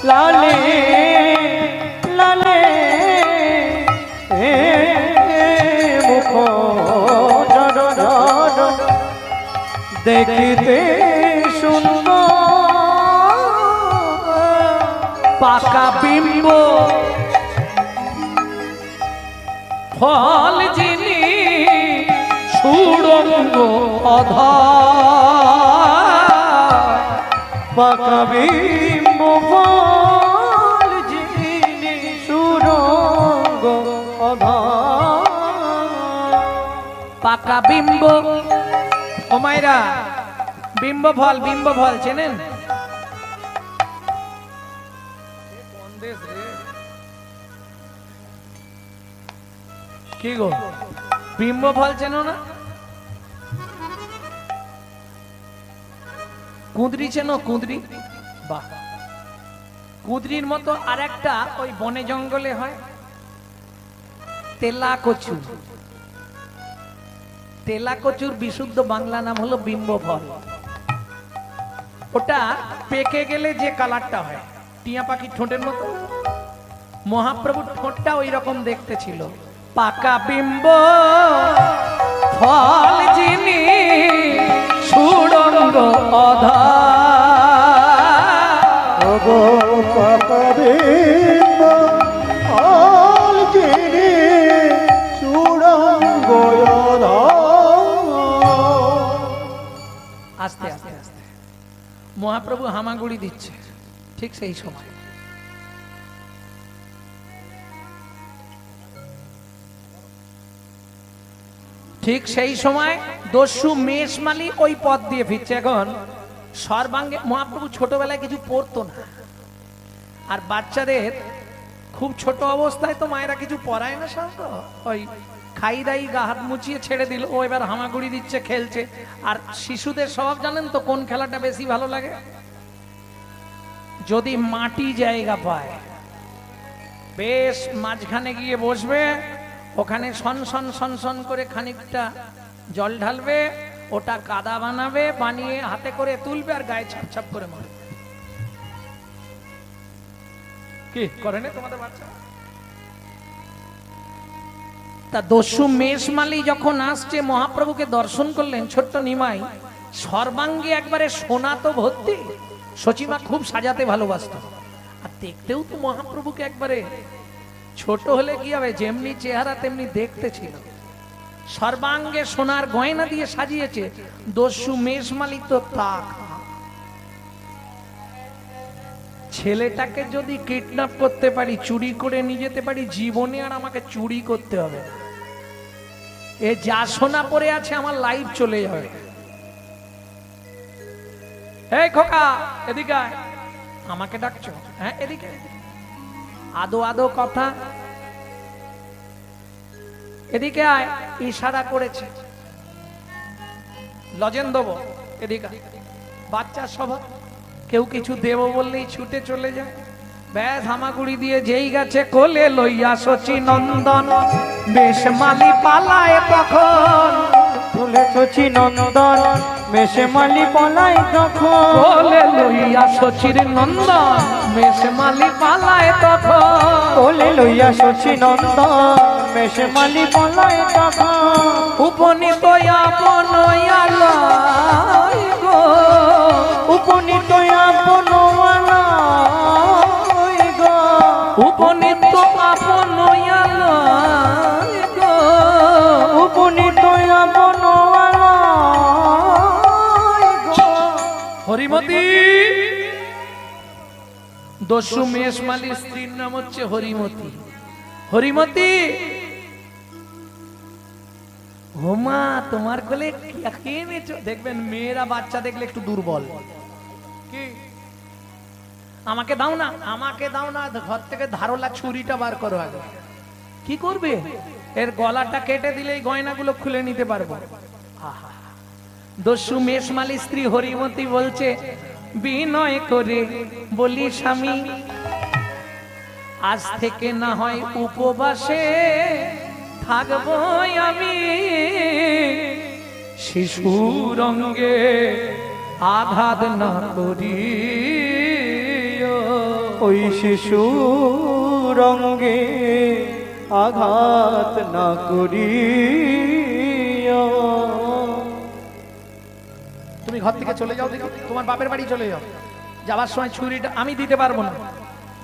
লালে লালে মুখ ঝড় ঝড় দেখিতে সুন্দর, পাকা বিম্ব ফল যিনি সুড়ঙ্গ অধর, পাকা বিম্ব ফল যিনি সুরঙ্গ অধর, পাকা বিম্ব। ও মায়েরা, বিম্ব ফল, বিম্ব ফল চেনেন? কি গো, বিম্ব ফল চেনো না? কুঁদরি চেনো? কুঁদরি, বাহ। কুঁদরির মতো আরেকটা ওই বনে জঙ্গলে হয়, তেলা কচু। তেলা কচুর বিশুদ্ধ বাংলা নাম হলো বিম্ব ফল। ওটা পেকে গেলে যে কালারটা হয়, টিয়া পাখির ঠোঁটের মতো, মহাপ্রভুর ঠোঁটটা ওই রকম দেখতে ছিল। পাকা বিম্ব ফল যিনি সুড়ঙ্গ অধর, ওগো পাকা বিম্ব ফল যিনি সুড়ঙ্গ অধর। আস্তে আস্তে আস্তে মহাপ্রভু হামাগুড়ি দিচ্ছে, ঠিক সেই সময় ঠিক সেই সময় দস্যু মেষমালি ওই পথ দিয়ে ফিরছে। এখন সর্বাঙ্গে মহাপ্রভু ছোটবেলায় কিছু পড়তো না, আর বাচ্চাদের খুব ছোট অবস্থায় তো মায়েরা কিছু পড়ায় না, শান্ত ওই খাই দাই গা হাত মুছিয়ে ছেড়ে দিল, ও এবার হামাগুড়ি দিচ্ছে, খেলছে। আর শিশুদের স্বভাব জানেন তো কোন খেলাটা বেশি ভালো লাগে? যদি মাটি জায়গা পায়, বেশ মাঝখানে গিয়ে বসবে, ওখানে সন সন সন সন করে খানিকটা জল ঢালবে, ওটা কাদা বানাবে, বানিয়ে হাতে করে তুলবে আর গায়ে ছাপ ছাপ করে মারবে। কি করে না তোমাদের বাচ্চা? তা দস্যু মেষমালি যখন আসছে, মহাপ্রভুকে দর্শন করলেন ছোট্ট নিমাই, সর্বাঙ্গে একবারে সোনা তো ভর্তি। সচিমা খুব সাজাতে ভালোবাসত, আর দেখতেও তো মহাপ্রভুকে একবারে, ছোট হলে কি হবে, যেমনি চেহারা তেমনি দেখতে ছিল। সর্বাঙ্গে সোনার গয়না দিয়ে সাজিয়েছে। দস্যু মেষমালি তো তাক, ছেলেটাকে যদি কিডন্যাপ করতে পারি, চুরি করে নিয়ে যেতে পারি, জীবনে আর আমাকে চুরি করতে হবে না। এ যা সোনা পড়ে আছে আমার লাইফ চলে যাবে। এই খোকা এদিকে আয়। আমাকে ডাকছো? হ্যাঁ এদিকে। আদো আদো কথা, এদিকে আয়। ইশারা করেছে, লজেন দেবো, এদিকে। বাচ্চা স্বভাব, কেউ কিছু দেব বললেই ছুটে চলে যায়। ব্যাস হামাগুড়ি দিয়ে যেই গেছে কোলে লইয়া শচী নন্দন, মেষমালি পালায় তখন। কোলে শচী নন্দন, মেষমালি পলায় তখন। কোলে লইয়া শচীর নন্দন, মেষমালি পালায় তখন। কোলে লইয়া শচী নন্দন, মেষমালি পলায় তখন। উপনীত আপন আলয় গো, উপনীত আপন আলয় গো, উপনীত আপন আলয় গো, উপনীত আপন আলয় গো। হরিমতি। দস্যু মেষমালির স্ত্রীর নাম হচ্ছে হরিমতি। হরিমতি, হোমা তোমার কোলে কে এনেছো? দেখবেন মেয়েরা বাচ্চা দেখলে একটু দুর্বল। কি আমাকে দাও না, আমাকে দাও না, ঘর থেকে ধারলা ছুরিটা বার করো আগে। কি করবে? এর গলাটা কেটে দিলেই গয়নাগুলো খুলে নিতে পারবো। আহা, দস্যু মেষমালি স্ত্রী হরিমতি বলছে, বিনয় করে বলি স্বামী, আজ থেকে না হয় উপবাসে থাকবো আমি। শিশুর অঙ্গে আঘাত না করি, ওই শিশু রঙ্গে আঘাত না করি। তুমি ঘর থেকে চলে যাও, দেখো তোমার বাপের বাড়ি চলে যাও। যাবার সময় ছুরিটা আমি দিতে পারবো না।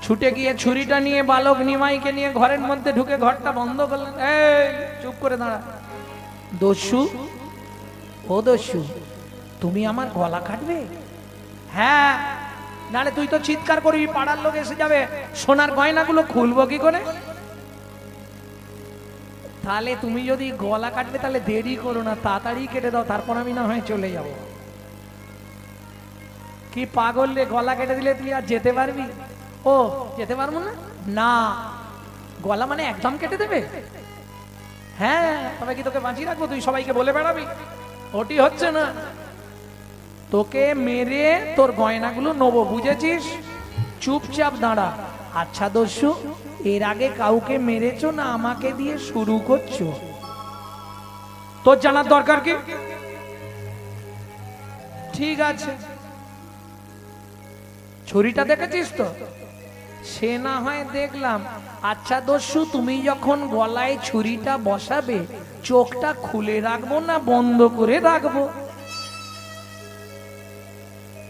ছুটে গিয়ে ছুরিটা নিয়ে বালক নিমাইকে নিয়ে ঘরের মধ্যে ঢুকে ঘরটা বন্ধ করলেন। এই চুপ করে দাঁড়া। দস্যু, ও দস্যু, তুমি আমার গলা কাটবে? হ্যাঁ, নালে তুই তো চিৎকার করবি, পাড়ার লোক এসে যাবে, সোনার গয়নাগুলো খুলবো কি করে? তাহলে তুমি যদি গলা কাটবে তাহলে দেরি করো না, তাড়াতাড়ি কেটে দাও, তারপর আমি না হয় চলে যাব। কি পাগল রে, গলা কেটে দিলে তুই আর যেতে পারবি? ও যেতে পারবো না? না, গলা মানে একদম কেটে দেবে? হ্যাঁ, তবে কি তোকে বাঁচিয়ে রাখবো? তুই সবাইকে বলে বেড়াবি? ওটি হচ্ছে না, তোকে মেরে তোর গয়নাগুলো নেবো, বুঝেছিস? চুপচাপ দাঁড়া। আচ্ছা দস্যু, এর আগে কাউকে মেরেছো না আমাকে দিয়ে শুরু করছো? তোর জানার দরকার কি? ঠিক আছে, ছুরিটা দেখেছিস তো? সে না হয় দেখলাম। আচ্ছা দস্যু, তুমি যখন গলায় ছুরিটা বসাবে, চোখটা খুলে রাখবো না বন্ধ করে রাখবো?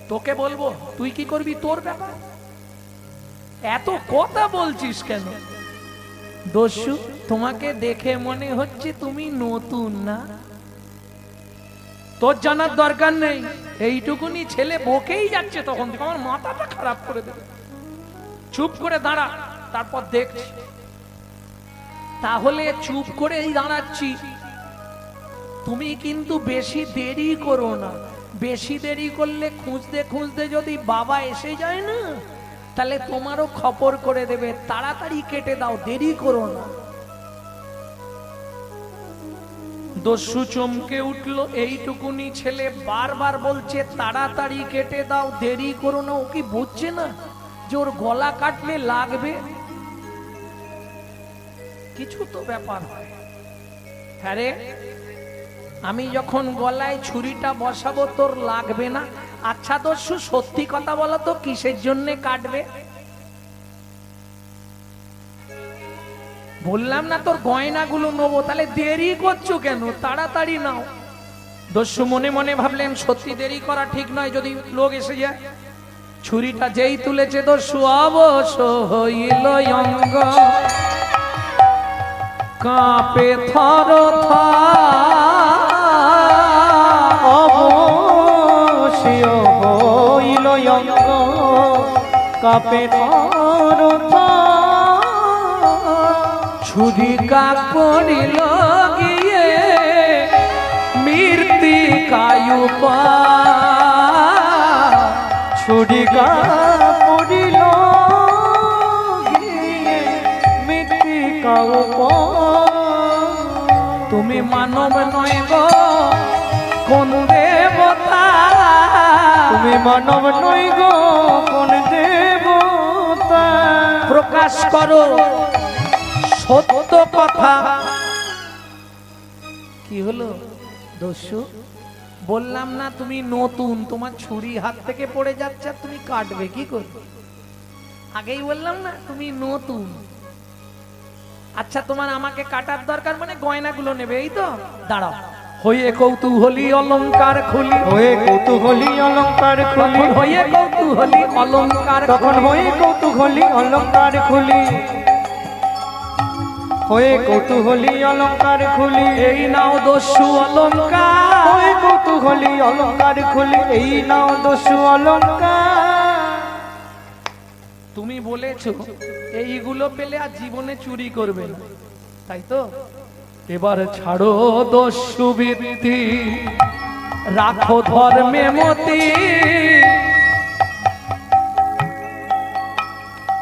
তোকে বলবো, তুই কি করবি তোর ব্যাপার। এত কথা বলছিস কেন? দস্যু, তোমাকে দেখে মনে হচ্ছে তুমি নতুন না? তোর জানার দরকার নেই, এইটুকুনি ছেলে বকেই যাচ্ছে, তখন থেকে আমার মাথাটা খারাপ করে দেবে। চুপ করে দাঁড়া, তারপর দেখছি। তাহলে চুপ করেই দাঁড়াচ্ছি, তুমি কিন্তু বেশি দেরি করো না, বেশি দেরি করলে খুঁজতে খুঁজতে যদি বাবা এসে যায় না, তাহলে তোমারও খবর করে দেবে, তাড়াতাড়ি কেটে দাও, দেরি করো না। দস্যু চমকে উঠলো, এইটুকুনি ছেলে বারবার বলছে তাড়াতাড়ি কেটে দাও, দেরি করো না। ও কি বুঝছে না যে ওর গলা কাটলে লাগবে? কিছু তো ব্যাপার হয়। হ্যাঁ রে, আমি যখন গলায় ছুরিটা বসাবো তোর লাগবে না? আচ্ছা দস্যু, সত্যি কথা বলো তো, কিসের জন্য কাটবে? বললাম না তোর গয়নাগুলো নেবো, তাহলে দেরি করছো কেন? তাড়াতাড়ি নাও। দস্যু মনে মনে ভাবলেন সত্যি দেরি করা ঠিক নয়, যদি লোক এসে যায়। ছুরিটা যেই তুলেছে দস্যু অবশ হইল অঙ্গ, কাঁপে থর অবশ্যই হইল অঙ্গ, কাপে থর ছুরিকা পড়িল গিয়ে মৃত্তিকায়ু পা, ছুরিকা পড়িল গিয়ে মৃত্তিকা তুমি মানব নয় গো কোন দেবতা, তুমি মানব নই গো কোন দেবতা, প্রকাশ করো সত্য কথা। কি হলো দস্যু? বললাম না তুমি নতুন, তোমার ছুরি হাত থেকে পড়ে যাচ্ছে, আর তুমি কাটবে কি করবে? আগেই বললাম না তুমি নতুন। আচ্ছা তোমার আমাকে কাটার দরকার মানে গয়নাগুলো নেবে, এই তো? দাঁড়াও। হয়ে কৌতূহলী অলংকার খুলি, হয়ে কৌতূহলী অলংকার খুলি, হয়ে কৌতূহলী অলংকার, তখন হয়ে কৌতূহলী অলংকার খুলি, হয়ে কৌতূহলী অলংকার খুলি, এই নাও দস্যু অলংকার, হয়ে কৌতূহলী অলংকার খুলি, এই নাও দস্যু অলংকার। তুমি বলেছো এইগুলো পেলে আর জীবনে চুরি করবে না, তাই তো? এবার ছাড়ো দস্যু বৃত্তি, রাখো ধর্মে মতি,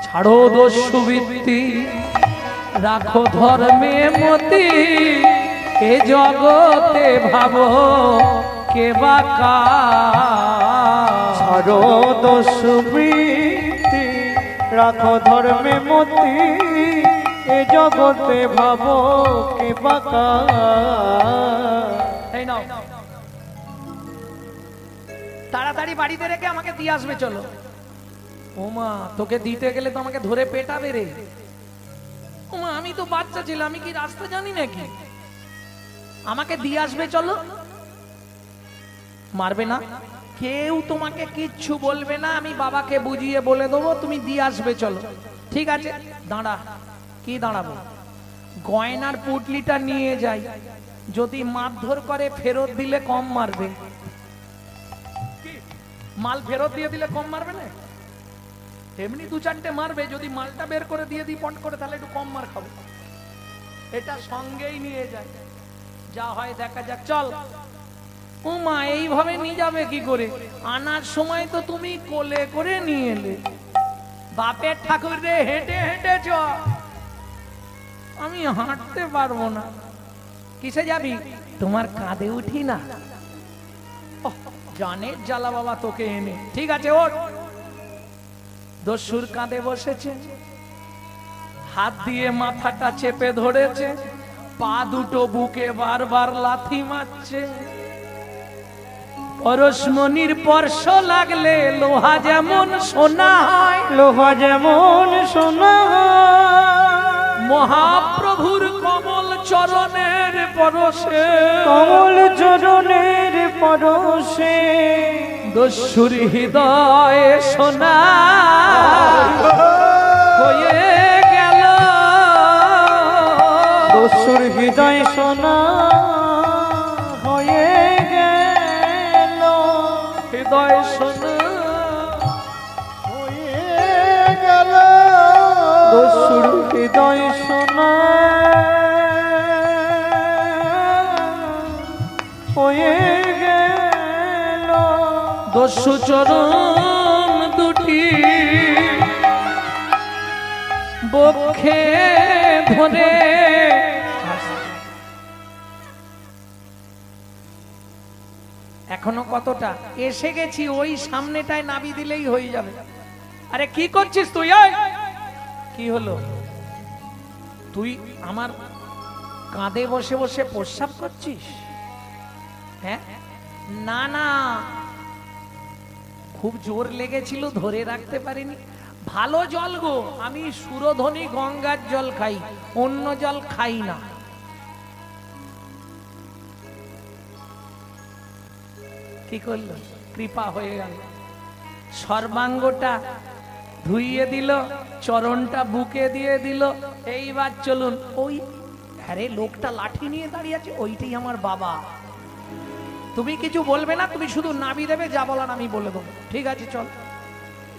ছাড়ো দস্যু বৃত্তি, রাখো ধর্মে মতি, এ জগতে ভাবো কে বাকা, ছাড়ো দস্যু বৃত্তি, রাখো ধর্মে মতি, এ জগতে ভাবো কে বাকা। এই নাও, তাড়াতাড়ি বাড়িতে রেখে আমাকে দিয়ে আসবে, চলো। ওমা, তোকে দিতে গেলে তো আমাকে ধরে পেটাবে রে। ওমা, আমি তো বাচ্চা ছিলাম, আমি কি রাস্তা জানি নাকি? আমাকে দিয়ে আসবে, চলো। মারবে না, কেউ তোমাকে কিচ্ছু বলবে না, আমি বাবাকে বুঝিয়ে বলে দেবো, তুমি দিয়ে আসবে, চলো। ঠিক আছে, দাঁড়া। কি দাঁড়াবো? গয়নার পুটলিটা নিয়ে যাই, যদি মারধর করে ফেরত দিলে কম মারবে। মাল ফেরত দিয়ে দিলে কম মারবে না, এমনি দু চারটে মারবে, যদি মালটা বের করে দিয়ে দিই পট করে, তাহলে একটু কম মার খাবো। এটা সঙ্গেই নিয়ে যায়, যা হয় দেখা যাক, চল। ও মা, এইভাবে নিয়ে যাবে কি করে? আনার সময় তো তুমি কোলে করে নিয়ে এলে। বাপের ঠাকুর রে, হেঁটে হেঁটে চ। আমি হাঁটতে পারবো না। কিসে যাবি? তোমার কাঁধে উঠি না। ওহ, জানের জ্বালা বাবা তোকে এনে। ঠিক আছে, ওঠ। দস্যুর কাঁধে বসেছে, হাত দিয়ে মাথাটা চেপে ধরেছে, পা দুটো বুকে বারবার লাথি মারছে। পরশমণির স্পর্শ লাগলে লোহা যেমন সোনা হয়, লোহা যেমন সোনা হয়, মহাপ্রভুর কমল চরণের পরশে, কমল চরণের পরশে, দস্যুর হৃদয়ে সোনা হয়ে গেল, দস্যুর হৃদয় সোনা হয়ে গেল, হৃদয় সোনা হয়ে গেল দস্যুর হৃদয় সোনা দস্যু চরণ দুটি বক্ষে ধরে এখনো কতটা এসে গেছি, ওই সামনেটায় নাবি দিলেই হয়ে যাবে। আরে কি করছিস তুই? কি হলো? তুই আমার কাঁধে বসে বসে প্রস্রাব করছিস? হ্যাঁ, না না, খুব জোর লেগেছিল, ধরে রাখতে পারিনি। ভালো জল গো, আমি সুরধনী গঙ্গার জল খাই, অন্য জল খাই না। কি করলো? কৃপা হয়ে গেল, সর্বাঙ্গটা ধুইয়ে দিল, চরণটা বুকে দিয়ে দিল। এইবার চলুন। ওই আরে লোকটা লাঠি নিয়ে দাঁড়িয়ে আছে, ওইটাই আমার বাবা। তুমি কিছু বলবে না, তুমি শুধু নাবি দেবে, যা বলার আমি বলে দেবো। ঠিক আছে চল।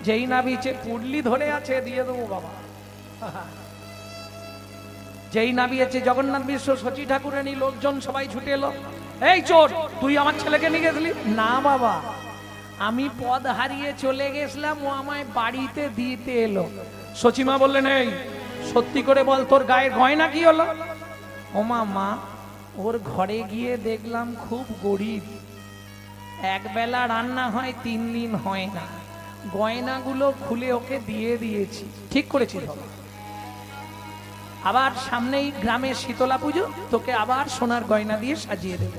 যেই নাবিছে পুডলি ধরে আছে, দিয়ে দেবো বাবা। যেই নাবিয়েছে জগন্নাথ মিশ্র, শচী ঠাকুরানী, লোকজন সবাই ছুটে এলো। এই চোর, তুই আমার ছেলেকে নিয়ে গেছিলি? না বাবা, আমি পদ হারিয়ে চলে গেছিলাম, ও আমায় বাড়িতে দিতে এলো। সচিমা বললেন, এই সত্যি করে বল, তোর গায়ের গয়না কি হলো? ওমা মা, ওর ঘরে গিয়ে দেখলাম খুব গরিব, একবেলা রান্না হয়, 3 দিন হয় না। গয়নাগুলো খুলে ওকে দিয়ে দিয়েছি। ঠিক করেছি বাবা। আবার সামনেই গ্রামের শীতলা পুজো, তোকে আবার সোনার গয়না দিয়ে সাজিয়ে দেব।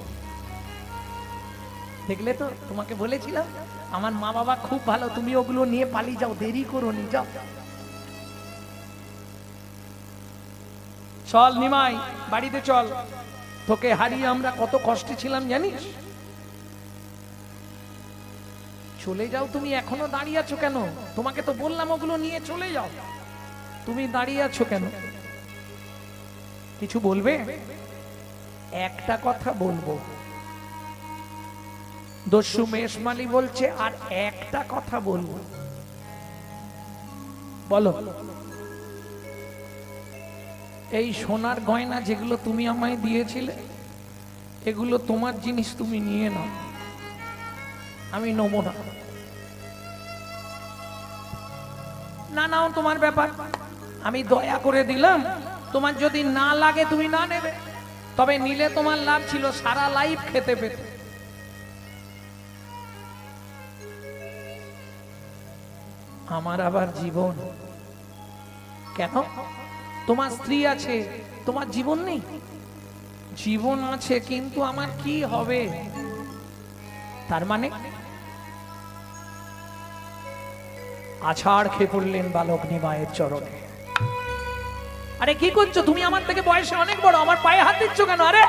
দেখলে তো, তোমাকে বলেছিলাম আমার মা বাবা খুব ভালো, তুমি ওগুলো নিয়ে পালিয়ে যাও, দেরি করো নি, যাও। চল নিমাই, বাড়িতে চল। তোকে হারিয়ে আমরা কত কষ্টে ছিলাম জানিস? চলে যাও। তুমি এখনো দাঁড়িয়ে আছো কেন? তোমাকে তো বললাম ওগুলো নিয়ে চলে যাও, তুমি দাঁড়িয়ে আছো কেন? কিছু বলবে? একটা কথা বলবো। দস্যু মেষমালি বলছে, আর একটা কথা বলবো। বলো। এই সোনার গয়না যেগুলো তুমি আমায় দিয়েছিলে, এগুলো তোমার জিনিস, তুমি নিয়ে নাও, আমি নেব না। না নাও, তোমার ব্যাপার, আমি দয়া করে দিলাম। তোমার যদি না লাগে তুমি না নেবে, তবে নিলে তোমার লাভ ছিল, সারা লাইফ খেতে পেতে। আমার আবার জীবন কেন? তোমার স্ত্রী আছে, তোমার জীবন নেই? জীবন আছে, কিন্তু আমার কি হবে? তার মানে আছাড় খেয়ে পড়লেন বালক নিমায়ের চরণে। আরে কি করছো তুমি? আমার থেকে বয়সে অনেক বড়, আমার পায়ে হাত দিচ্ছ কেন? আরে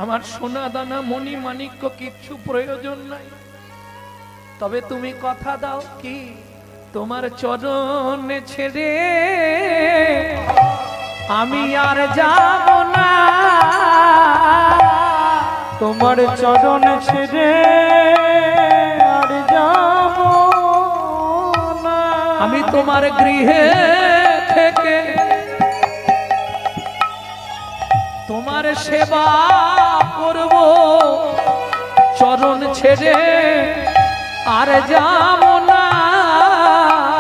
আমার সোনা দানা মণি মাণিক্য কিচ্ছু প্রয়োজন নাই, তবে তুমি কথা দাও কি তোমার চরণে ছেড়ে আমি আর যাব না। তোমার চরণ ছেড়ে আর যাব না। আমি তোমার গৃহে থেকে তোমার সেবা করব, চরণ ছেড়ে আর যাব না।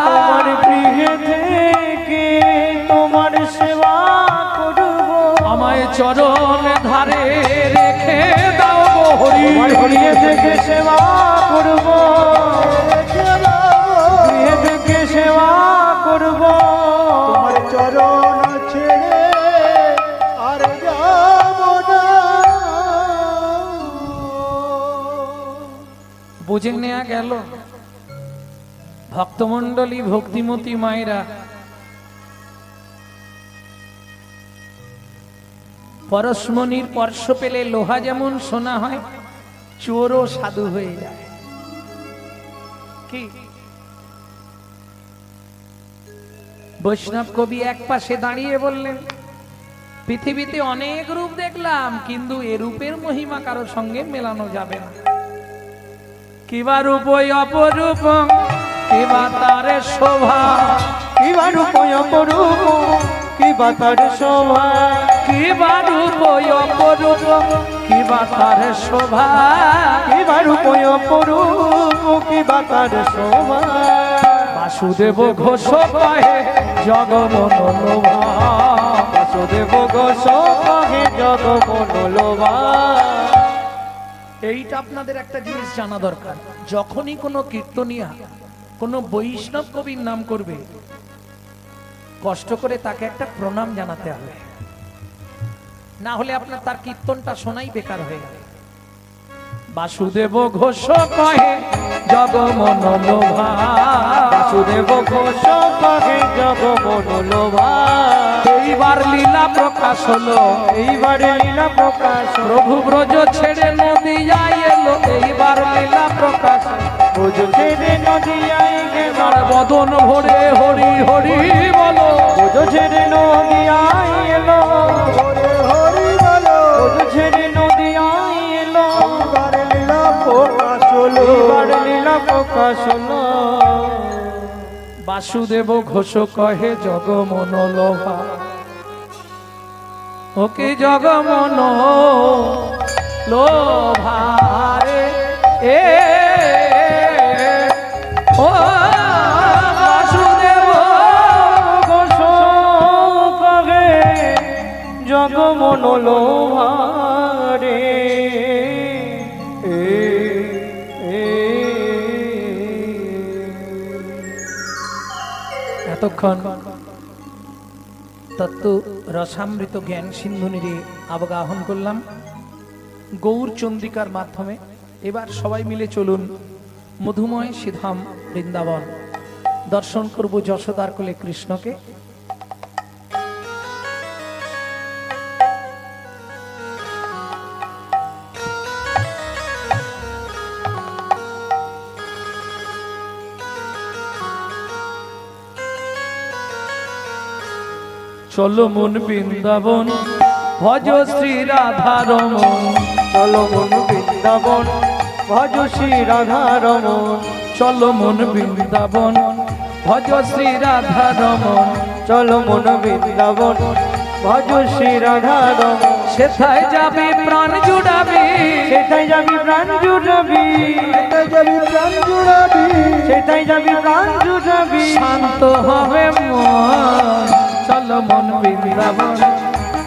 তোমার গৃহে থেকে তোমার সেবা করব, আমায় চরণ ধারে রেখে দাও হরি। তোমার গৃহে থেকে সেবা করব, গৃহে থেকে সেবা করব। তোমার চরণ ছেড়ে আর যাব না। বুঝে নেওয়া গেল ভক্তমণ্ডলী, ভক্তিমতী মায়েরা, পরশমণির স্পর্শ পেলে লোহা যেমন সোনা হয়, চোরও সাধু হয়ে যায়। কি বৈষ্ণব কবি এক পাশে দাঁড়িয়ে বললেন, পৃথিবীতে অনেক রূপ দেখলাম, কিন্তু এ রূপের মহিমা কারোর সঙ্গে মেলানো যাবে না। কিবা রূপ অপরূপ, কিবা তার শোভা, কিবা রূপ অপরূপ, কি বাতার শোভা কি বা রূপ অপরূপ কি বা তার শোভা কি রূপ অপরূপ কি বাতার শোভা বাসুদেব ঘোষ কহে জগমন লোভা বাসুদেব ঘোষ কহে জগমন লোভা। এইটা আপনাদের একটা জিনিস জানা দরকার, যখনই কোনো কীর্তনিয়া কোনো বৈষ্ণব কবির নাম করবে কষ্ট করে তাকে একটা প্রণাম জানাতে হবে, না হলে আপনার তার কীর্তনটা শোনাই বেকার হয়ে যাবে। বাসুদেব ঘোষ কহে জগমন লোভা বাসুদেব ঘোষ কহে জগমন লোভা। এইবার লীলা প্রকাশ হলো এইবারে লীলা প্রকাশ প্রভু ব্রজ ছেড়ে নদিয়ায় এলো, এইবার লীলা প্রকাশ ব্রজ ছেড়ে নদিয়ায় এবার বদন ভরে হরি হরি বলো ব্রজ ছেড়ে নদিয়ায় এলো হরে হরি বলো ব্রজ ছেড়ে নদিয়ায় এলো এবার লীলা প্রকাশ হলো এইবারে লীলা প্রকাশ হলো। বাসুদেব ঘোষ কহে জগমন লোভা ওকে জগমন লোভারে এ ও বাসুদেব ঘোষ কহে জগমন লোভারে এতক্ষণ তত্ত্ব রসামৃত জ্ঞান সিন্ধুনিরে অবগাহন করলাম গৌর চন্দ্রিকার মাধ্যমে। এবার সবাই মিলে চলুন মধুময় শ্রীধাম বৃন্দাবন দর্শন করব যশোদার কোলে কৃষ্ণকে। চলো মন বৃন্দাবন ভজ শ্রী রাধারমন চলো মন বৃন্দাবন ভজ শ্রী রাধারমন চলো মন বৃন্দাবন ভজ শ্রী রাধারমন চলো মন বৃন্দাবন ভজ শ্রী রাধারমন সেথায় যাবি প্রাণ জুড়াবি সেটাই যাবি প্রাণ জুড়াবি এতে যাবি প্রাণ জুড়াবি সেটাই যাবি প্রাণ জুড়াবি শান্ত হবে মন চলো মন বৃন্দাবন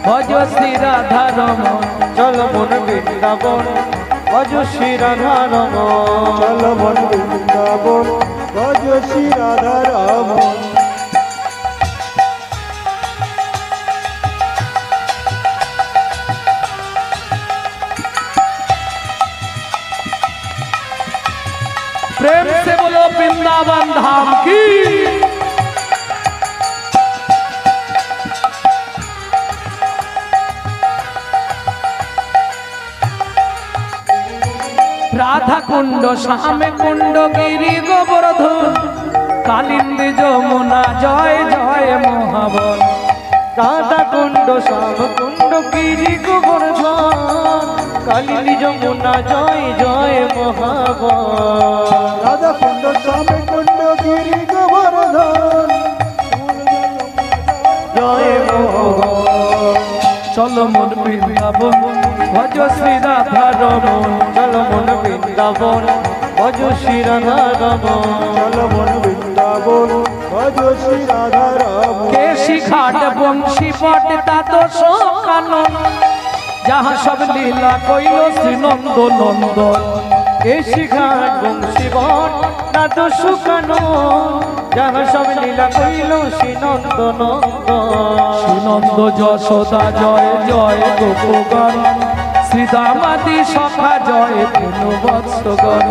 ভজ শ্রী রাধারমন চলো মন বৃন্দাবন ভজ শ্রী রাধারমন চলো মন বৃন্দাবন ভজ শ্রী রাধা রমন। प्रेम से बोलो वृंदावन धाम की। राधा कुंड श्याम कुंड गिरी गोवर्धन कालिंदी যমুনা জয় জয় মহাবন। রাধা কুণ্ড শ্যাম কুণ্ড গিরি গোবর্ধন কালিনী যমুনা জয় জয় মহাবন। রাধা কুণ্ড শ্যাম কুণ্ড গিরি গোবর্ধন জয় মহাবন। চলো মন বৃন্দাবন ভজ শ্রী রাধা রমন। চলো মন বৃন্দাবন ভজ শ্রী রাধারমন। চলো মন বৃন্দাবন ভজ শ্রী রাধা রমন। কেশি ঘাট বংশী পট তাতস কানন যাহা সব লীলা কইল শ্রীনন্দ নন্দন। কেশি ঘাট বংশী বন নাদ সুকানো যাহা সব লীলা কইল শ্রীনন্দ নন্দন। শ্রীনন্দ যশোদা জয় জয় গোপগণ শ্রীদামাদি সখা জয় তেনু বৎসগণ।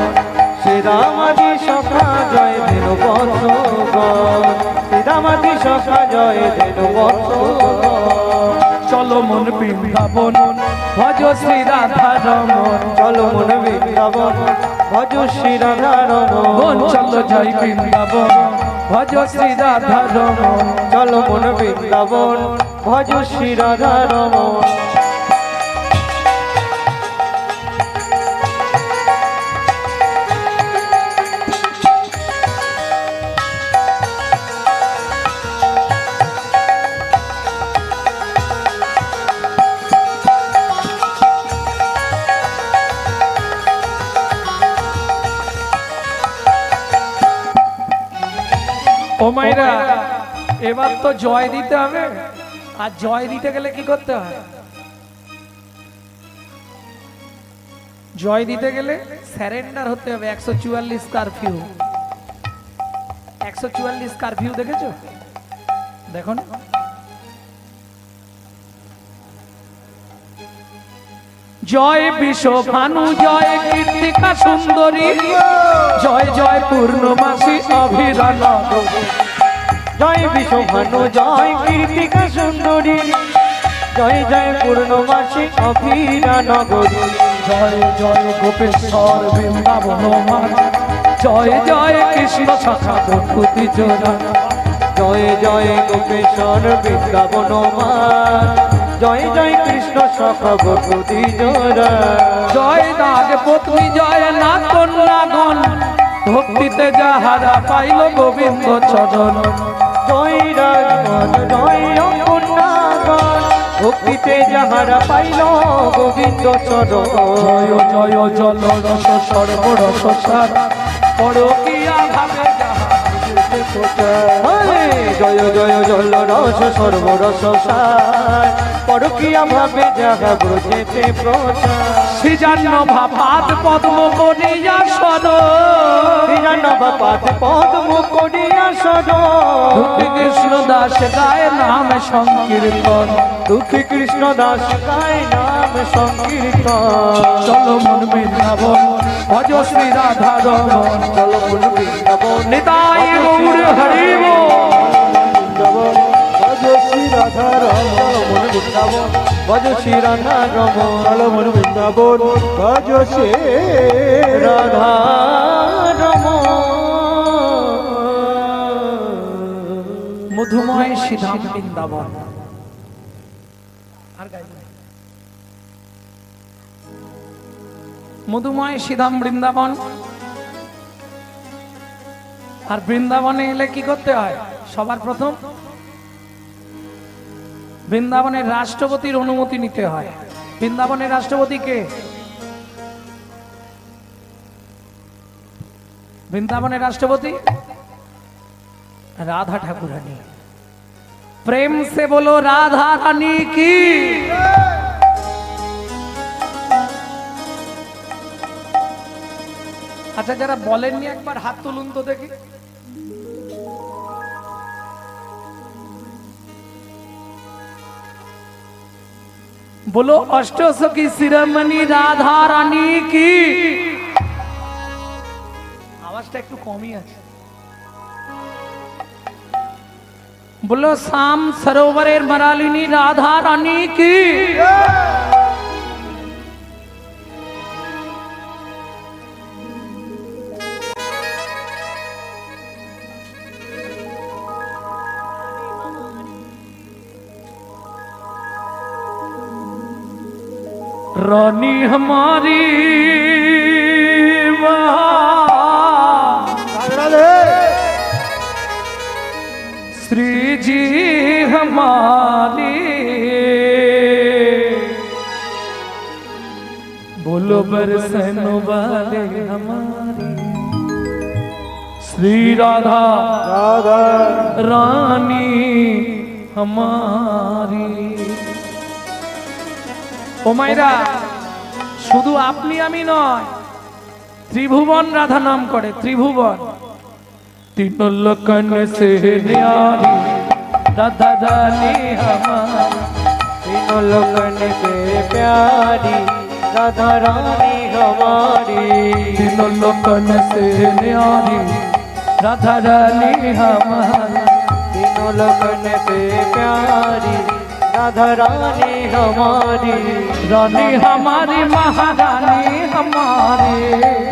শ্রীরামাদি সখা জয় ধেনু বৎসগণ। শ্রীরামাদি সখা জয় ধেনু বৎসগণ। চলো মন বৃন্দাবন ভজ শ্রী রাধা রমন। চলো মন বৃন্দাবন ভজ শ্রী রাধারমন। চলো জয় বৃন্দাবন ভজ শ্রী রাধা রমন। চলো মন বৃন্দাবন ভজ শ্রী রাধারমন। মায়েরা এবার তো জয় দিতে হবে, আর জয় দিতে গেলে কি করতে হয়? জয় দিতে গেলে স্যারেন্ডার হতে হবে। 144 কারফিউ, 144 কারফিউ দেখেছো? দেখো না, জয় বিশ্বভানু, জয় কীর্তিকা সুন্দরী, জয় জয় পূর্ণমাসী অভিরান। জয় বিশ্বভানু, জয় কীর্তিকা সুন্দরী, জয় জয় পূর্ণমাসী অভিরা নগরী। জয় জয় গোপেশ্বর বৃন্দাবন মান, জয় জয় কৃষ্ণ সখা বন্ধুতি জোড়া। জয় জয় গোপেশ্বর বৃন্দাবন মান, জয় জয় কৃষ্ণ সখা বন্ধুতি জোড়া। জয় নাগ পত্নী, জয় না কন্যাগণ, ভক্তিতে যাহারা পাইল গোবিন্দ চরণ। জয় রাজগণ, জয় কন্যাগণ, ভক্তিতে যাহারা পাইল গোবিন্দ চরণ। জয় জয় জল রস সর্বরস সার, পরকিয়া ভাবে যাহা বুঝিতে প্রচার। জয় জয় জল রস সর্বরস সার, পরকিয়া ভাবে যাহা ব্রজেতে প্রচার। শ্রীজান্ন ভাপাত পদ্ম করিয়া সর, পাত পদ্ম করিয়া সর। দুঃখী কৃষ্ণ দাস গায় নাম সংকীর্তন। দুঃখী কৃষ্ণ দাস গায় নাম সংকীর্তন। চলো মন বৃন্দাবন, ভজ শ্রী রাধা রমন। চলো মন বৃন্দাবন, নিতাই গৌর হরি বল। বৃন্দাবন ভজ শ্রী রাধা রমন। মন বৃন্দাবন ভজ শ্রী রাধা রমন। চলো মন বৃন্দাবন ভজ শ্রী রাধা রমন। মধুময় সিধাম বৃন্দাবন। আর গাইব না। মধুময় সিধাম বৃন্দাবন। আর বৃন্দাবনে এলে কি করতে হয়? সবার প্রথম বৃন্দাবনের রাষ্ট্রপতির অনুমতি নিতে হয়। বৃন্দাবনের রাষ্ট্রপতি কে? বৃন্দাবনের রাষ্ট্রপতি राधा ठाकुरानी। प्रेम से बोलो राधा रानी की। अच्छा जरा बोलेंगे एक बार हाथ तुलून तो देखी। बोलो अष्टसखी शिरोमणि राधा रानी की। आवाजটা একটু কমই আছে। बोलो शाम सरोवरेर मरालिनी राधा रानी की। रानी हमारी श्री जी हमारी। बोलो बरसन वाले हमारी श्री राधा राधा रानी हमारी। ও মাইরা শুধু আপনি আমি নয়, ত্রিভুবন রাধা নাম করে। ত্রিভুবন तीनों लोकन से न्यारी राधा रानी हमारी। तीनों लोकन से प्यारी राधा रानी हमारी। तीनों लोकन से न्यारी राधा रानी हमारी। तीनों लोकन से प्यारी राधा रानी हमारी। रानी हमारी महारानी हमारी।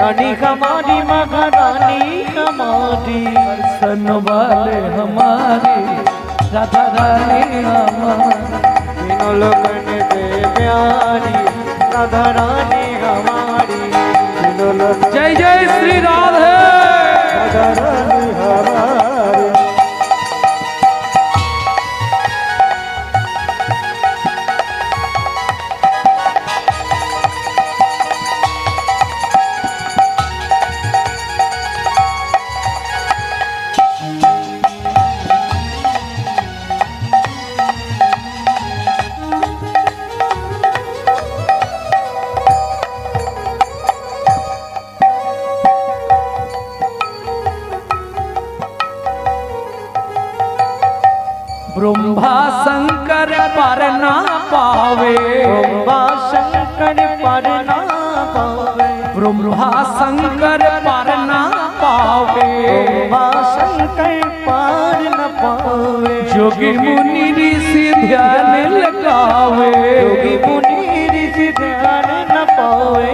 रानी हमारी महारानी हमारी। सन वाले हमारी राधा रानी हमारी। तीनों लोकन से प्यारी राधा रानी हमारी। तीनों लोकन जय जय श्री राधे। राधा रानी हमारी। ब्रह्मा शंकर पर ना पावे, ब्रह्मा शंकर पर ना पावे, ब्रह्मा शंकर पर ना पावे, ब्रह्मा शंकर पर न पावे। जोगी मुनि ऋषि ध्यान लगावे, योगी मुनि ऋषि ध्यान न पावे,